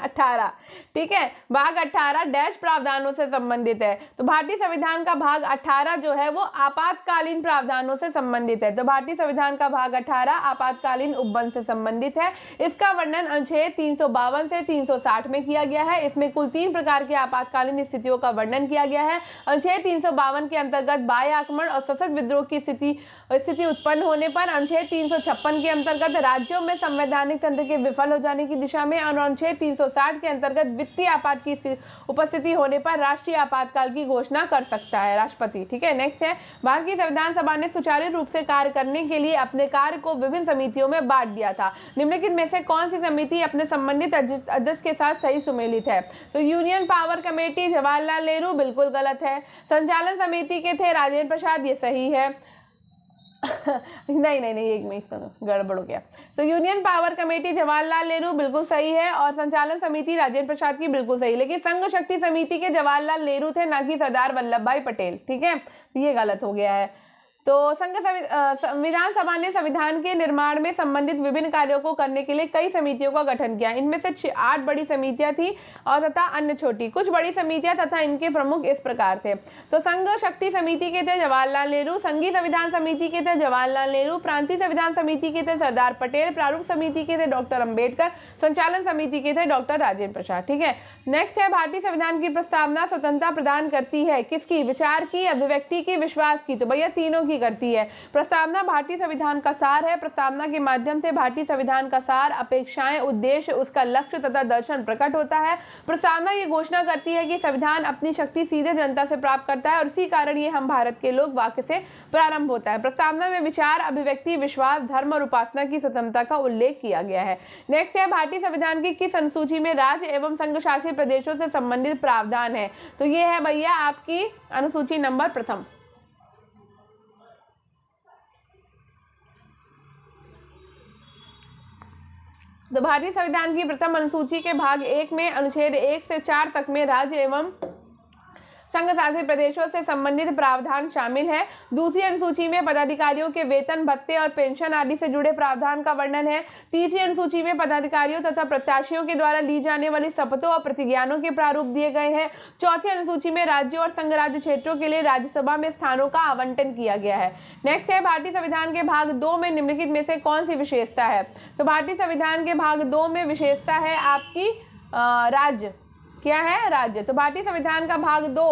18, ठीक है। भाग 18 डैश प्रावधानों से संबंधित है। तो भारतीय संविधान का भाग 18 जो है वो आपातकालीन प्रावधानों से संबंधित है। तो भारतीय संविधान का भाग 18 आपातकालीन उपबंध से संबंधित है। इसका वर्णन अनुच्छेद 352 से 360 में किया गया है। इसमें कुल 3 प्रकार के आपातकालीन स्थितियों का वर्णन किया गया है। अनुच्छेद 352 के अंतर्गत बाह्य आक्रमण और सशस्त्र विद्रोह की स्थिति उत्पन्न होने पर, अनुच्छेद 356 के अंतर्गत राज्यों में संवैधानिक तंत्र के विफल हो जाने की दिशा में, और अनुच्छेद 360 के अंतर्गत वित्तीय आपात की उपस्थिति होने पर राष्ट्रीय आपातकाल की घोषणा कर सकता है राष्ट्रपति, ठीक है। नेक्स्ट है, भारत की संविधान सभा ने सुचारू रूप से कार्य करने के लिए अपने कार्य को विभिन्न समितियों में बांट दिया था। निम्नलिखित में से कौन सी समिति अपने संबंधित अध्यक्ष के साथ सही सुमेलित है? तो union power committee Jawaharlal Nehru बिल्कुल गलत है। संचालन समिति के थे राजेंद्र प्रसाद, ये सही है। नहीं, एक मिनट, गड़बड़ हो गया। तो union power committee Jawaharlal Nehru बिल्कुल सही है, और संचालन समिति राजेंद्र प्रसाद की बिल्कुल सही, लेकिन संघ शक्ति समिति के जवाहरलाल नेहरू थे, ना कि सरदार वल्लभ भाई पटेल, ठीक है। ये गलत हो गया है। तो संविधान सभा ने संविधान के निर्माण में संबंधित विभिन्न कार्यों को करने के लिए कई समितियों का गठन किया। इनमें से 8 बड़ी समितियां थी और तथा अन्य छोटी। कुछ बड़ी समितियां तथा इनके प्रमुख इस प्रकार थे। तो संघ शक्ति समिति के थे जवाहरलाल नेहरू, संघीय संविधान समिति के थे जवाहरलाल नेहरू, प्रांतीय संविधान समिति के थे सरदार पटेल, प्रारूप समिति के थे डॉक्टर अम्बेडकर, संचालन समिति के थे डॉक्टर राजेंद्र प्रसाद, ठीक है। नेक्स्ट है, भारतीय संविधान की प्रस्तावना स्वतंत्रता प्रदान करती है किसकी? विचार की, अभिव्यक्ति की, विश्वास की? तो भैया तीनों की करती है। प्रस्तावना भारतीय संविधान का सार है। प्रस्तावना के माध्यम से भारतीय संविधान का सार, अपेक्षाएं, उद्देश्य, उसका लक्ष्य तथा दर्शन प्रकट होता है। प्रस्तावना ये घोषणा करती है कि संविधान अपनी शक्ति सीधे जनता से प्राप्त करता है और इसी कारण ये हम भारत के लोग वाक्य से प्रारंभ होता है। प्रस्तावना में विचार, अभिव्यक्ति, विश्वास, धर्म और उपासना की स्वतंत्रता का उल्लेख किया गया है। नेक्स्ट है, भारतीय संविधान की किस अनुसूची में राज्य एवं संघ शासित प्रदेशों से संबंधित प्रावधान है? तो ये है भैया आपकी अनुसूची नंबर प्रथम। तो भारतीय संविधान की प्रथम अनुसूची के भाग 1 में अनुच्छेद 1 से 4 तक में राज्य एवं संघ शासित प्रदेशों से संबंधित प्रावधान शामिल है। दूसरी अनुसूची में पदाधिकारियों के वेतन, भत्ते और पेंशन आदि से जुड़े प्रावधान का वर्णन है। तीसरी अनुसूची में पदाधिकारियों तथा प्रत्याशियों के द्वारा ली जाने वाली शपथों और प्रतिज्ञानों के प्रारूप दिए गए हैं। चौथी अनुसूची में राज्यों और संघ राज्य क्षेत्रों के लिए राज्यसभा में स्थानों का आवंटन किया गया है। नेक्स्ट है, भारतीय संविधान के भाग 2 में निम्नलिखित में से कौन सी विशेषता है? तो भारतीय संविधान के भाग 2 में विशेषता है आपकी राज्य। क्या है? राज्य। तो भारतीय संविधान का भाग 2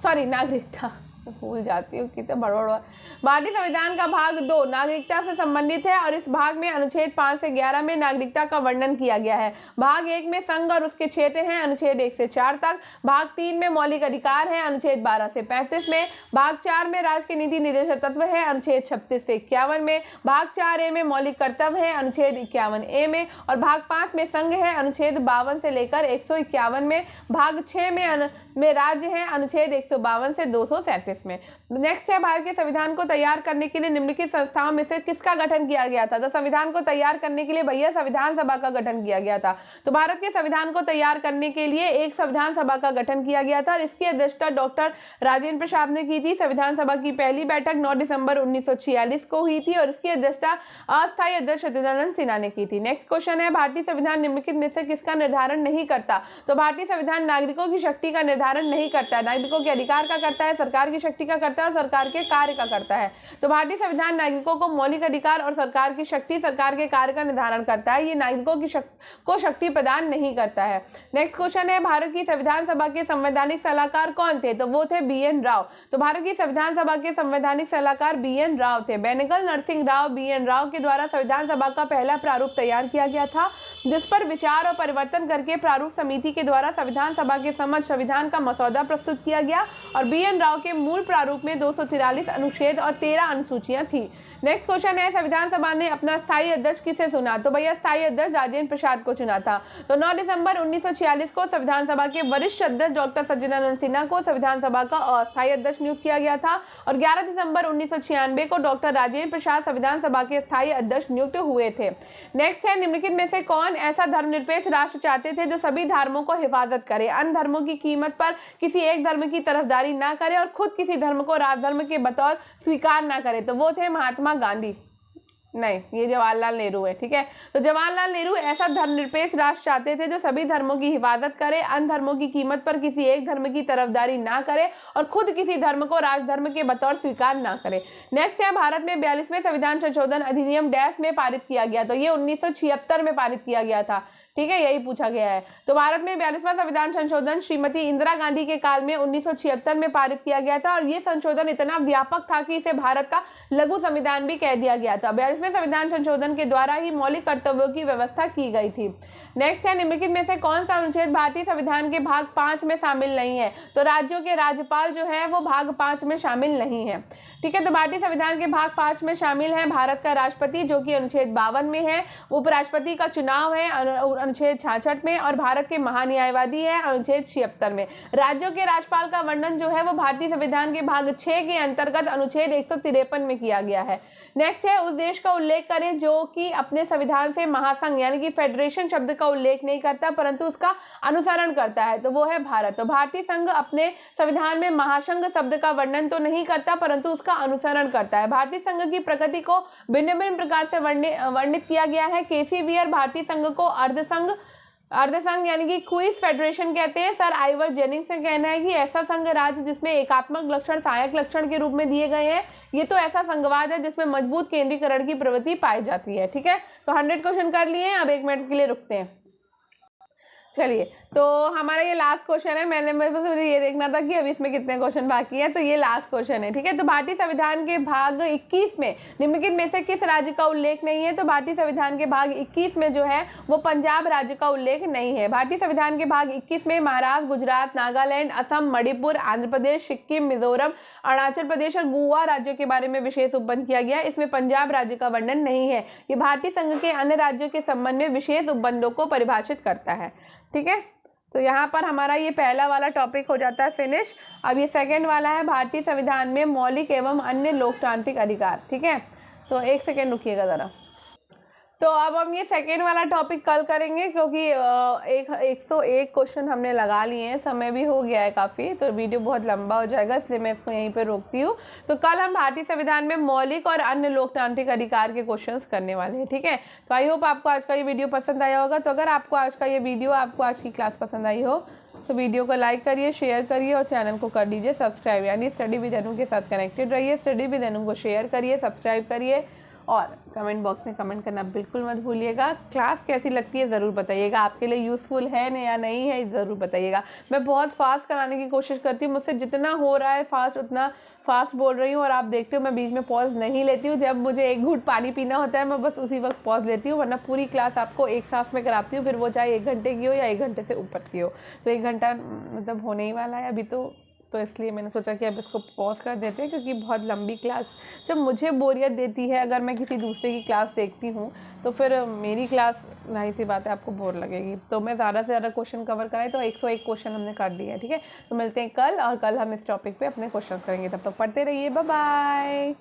नागरिकता, भूल जाती हूँ कितने बड़ा। भारतीय संविधान का भाग 2 नागरिकता से संबंधित है और इस भाग में अनुच्छेद 5 से 11 में नागरिकता का वर्णन किया गया है। भाग 1 में संघ और उसके क्षेत्र हैं, अनुच्छेद 1 से 4 तक। भाग 3 में मौलिक अधिकार है, अनुच्छेद 12 से 35 में। भाग 4 में राज्य के नीति निर्देशक तत्व है, अनुच्छेद 36 से 51 में। भाग 4A में मौलिक कर्तव्य है, अनुच्छेद 51A में। और भाग 5 में संघ है, अनुच्छेद 52 से लेकर 151 में। भाग 6 में राज्य है, अनुच्छेद 152 से 237 में। नेक्स्ट है, भारत के संविधान को तैयार करने के लिए निम्नलिखित संस्थाओं में से किसका गठन किया गया था? तो संविधान को तैयार करने के लिए भैया संविधान सभा का गठन किया गया था। तो भारत के संविधान को तैयार करने के लिए एक संविधान सभा का गठन किया गया था और इसकी अध्यक्षता डॉक्टर राजेंद्र प्रसाद ने की थी। संविधान सभा की पहली बैठक 9 दिसंबर 1946 को हुई थी और इसकी अध्यक्षता अस्थायी अध्यक्ष सच्चिदानंद सिन्हा ने की थी। नेक्स्ट क्वेश्चन है, भारतीय संविधान निम्नलिखित में से किसका निर्धारण नहीं करता? तो भारतीय संविधान नागरिकों की शक्ति का निर्धारण नहीं करता है। नागरिकों के अधिकार का करता है, सरकार की शक्ति का करता है और सरकार के कार्य का करता है। तो भारतीय संविधान नागरिकों को मौलिक अधिकार और सरकार की शक्ति, सरकार के कार्य का निर्धारण करता है। ये नागरिकों की शक्ति प्रदान नहीं करता है। नेक्स्ट क्वेश्चन है, भारत की संविधान सभा के संवैधानिक सलाहकार कौन थे? तो वो थे BN राव। तो भारत की संविधान सभा के संवैधानिक सलाहकार BN राव थे। बेनेगल नरसिंह राव BN राव के द्वारा संविधान सभा का पहला प्रारूप तैयार किया गया था, जिस पर विचार और परिवर्तन करके प्रारूप समिति के द्वारा संविधान सभा के समक्ष संविधान का मसौदा प्रस्तुत किया गया और BN राव के मूल प्रारूप में 243 अनुच्छेद और 13 अनुसूचियां थी। नेक्स्ट क्वेश्चन है, संविधान सभा ने अपना स्थायी अध्यक्ष किसे चुना? तो भैया स्थायी अध्यक्ष राजेंद्र प्रसाद को चुना था। तो 9 दिसंबर 1946 को संविधान सभा के वरिष्ठ अध्यक्ष डॉक्टर सच्चिदानंद सिन्हा को संविधान सभा का अस्थायी अध्यक्ष नियुक्त किया गया था और 11 दिसंबर 1996 को डॉक्टर राजेंद्र प्रसाद संविधान सभा के स्थायी अध्यक्ष नियुक्त हुए थे। नेक्स्ट है, निम्नलिखित में से कौन ऐसा धर्मनिरपेक्ष राष्ट्र चाहते थे जो सभी धर्मों को हिफाजत करे, अन्य धर्मों की कीमत पर किसी एक धर्म की तरफदारी ना करे और खुद किसी धर्म को राजधर्म के बतौर स्वीकार ना करे? तो वो थे महात्मा गांधी। नहीं, ये जवाहरलाल नेहरू है। ठीक है, तो जवाहरलाल नेहरू ऐसा धर्मनिरपेक्ष राष्ट्र चाहते थे जो सभी धर्मों की हिफाजत करे, अन्य धर्मों की कीमत पर किसी एक धर्म की तरफदारी ना करे और खुद किसी धर्म को राजधर्म के बतौर स्वीकार ना करे। नेक्स्ट है, भारत में 42वें संविधान संशोधन अधिनियम डैश में पारित किया गया, तो ये 1976 में पारित किया गया था। ठीक है, यही पूछा गया है। तो भारत में 42वां संविधान संशोधन श्रीमती इंदिरा गांधी के काल में 1976 में पारित किया गया था और ये संशोधन इतना व्यापक था कि इसे भारत का लघु संविधान भी कह दिया गया था। 42वें संविधान संशोधन के द्वारा ही मौलिक कर्तव्यों की व्यवस्था की गई थी। नेक्स्ट है, निम्नलिखित में से कौन सा अनुच्छेद भारतीय संविधान के भाग 5 में शामिल नहीं है? तो राज्यों के राज्यपाल जो है वो भाग 5 में शामिल नहीं है। ठीक है, तो भारतीय संविधान के भाग 5 में शामिल है भारत का राष्ट्रपति जो कि अनुच्छेद 52 में है, उपराष्ट्रपति का चुनाव है अनुच्छेद 66 में और भारत के महान्यायवादी है अनुच्छेद 76 में। राज्यों के राज्यपाल का वर्णन जो है वो भारतीय संविधान के भाग 6 के अंतर्गत अनुच्छेद 153 में किया गया है। नेक्स्ट है, उस देश का उल्लेख करें जो कि अपने संविधान से महासंघ यानी कि फेडरेशन शब्द का उल्लेख नहीं करता परंतु उसका अनुसरण करता है, तो वो है भारत। तो भारतीय संघ अपने संविधान में महासंघ शब्द का वर्णन तो नहीं करता परंतु उसका अनुसरण करता है। भारतीय संघ की प्रकृति को भिन्न भिन्न प्रकार से वर्णित किया गया है। केसी वियर भारतीय संघ को अर्धसंघ यानी कि क्वीज फेडरेशन कहते हैं। सर आइवर जेनिंग्स का कहना है कि ऐसा संघ राज्य जिसमें एकात्मक लक्षण सहायक लक्षण के रूप में दिए गए हैं, ये तो ऐसा संघवाद है जिसमें मजबूत केंद्रीकरण की प्रवृत्ति पाई जाती है। ठीक है, तो 100 क्वेश्चन कर लिए, अब 1 मिनट के लिए रुकते हैं। चलिए, तो हमारा ये लास्ट क्वेश्चन है। मुझे ये देखना था कि अभी इसमें कितने क्वेश्चन बाकी हैं, तो ये लास्ट क्वेश्चन है। ठीक है, तो भारतीय संविधान के भाग 21 में निम्नलिखित में से किस राज्य का उल्लेख नहीं है? तो भारतीय संविधान के भाग 21 में जो है वो पंजाब राज्य का उल्लेख नहीं है। भारतीय संविधान के भाग 21 में महाराष्ट्र, गुजरात, नागालैंड, असम, मणिपुर, आंध्र प्रदेश, सिक्किम, मिजोरम, अरुणाचल प्रदेश और गोवा राज्यों के बारे में विशेष उपबंध किया गया। इसमें पंजाब राज्य का वर्णन नहीं है। ये भारतीय संघ के अन्य राज्यों के संबंध में विशेष उपबंधों को परिभाषित करता है। ठीक है, तो यहाँ पर हमारा ये पहला वाला टॉपिक हो जाता है फिनिश। अब ये सेकंड वाला है भारतीय संविधान में मौलिक एवं अन्य लोकतांत्रिक अधिकार। ठीक है, तो 1 सेकेंड रुकिएगा ज़रा। तो अब हम ये सेकेंड वाला टॉपिक कल करेंगे क्योंकि 101 क्वेश्चन हमने लगा लिए हैं, समय भी हो गया है काफ़ी, तो वीडियो बहुत लंबा हो जाएगा, इसलिए मैं इसको यहीं पे रोकती हूँ। तो कल हम भारतीय संविधान में मौलिक और अन्य लोकतांत्रिक अधिकार के क्वेश्चंस करने वाले हैं। ठीक है, तो आई होप आपको आज का ये वीडियो पसंद आया होगा। तो अगर आपको आज का ये वीडियो, आपको आज की क्लास पसंद आई हो तो वीडियो को लाइक करिए, शेयर करिए और चैनल को कर दीजिए सब्सक्राइब, यानी स्टडी विद अनु के साथ कनेक्टेड रहिए। स्टडी विद अनु को शेयर करिए, सब्सक्राइब करिए और कमेंट बॉक्स में कमेंट करना बिल्कुल मत भूलिएगा। क्लास कैसी लगती है ज़रूर बताइएगा, आपके लिए यूज़फुल है या नहीं है ज़रूर बताइएगा। मैं बहुत फास्ट कराने की कोशिश करती हूँ, मुझसे जितना हो रहा है फास्ट उतना फास्ट बोल रही हूँ और आप देखते हो मैं बीच में पॉज नहीं लेती हूँ। जब मुझे एक घूंट पानी पीना होता है मैं बस उसी वक्त पॉज लेती हूँ, वरना पूरी क्लास आपको एक सांस में कराती हूँ, फिर वो चाहे 1 घंटे की हो या 1 घंटे से ऊपर की हो। तो 1 घंटा मतलब होने ही वाला है अभी, तो इसलिए मैंने सोचा कि अब इसको पॉज कर देते हैं क्योंकि बहुत लंबी क्लास जब मुझे बोरियत देती है, अगर मैं किसी दूसरे की क्लास देखती हूँ तो फिर मेरी क्लास जाहिर सी बात है आपको बोर लगेगी। तो मैं ज़्यादा से ज़्यादा क्वेश्चन कवर कराए, तो 101 क्वेश्चन हमने कर दिए। ठीक है, तो मिलते हैं कल और कल हम इस टॉपिक पे अपने क्वेश्चन करेंगे। तब तक पढ़ते रहिए, बाय बाय।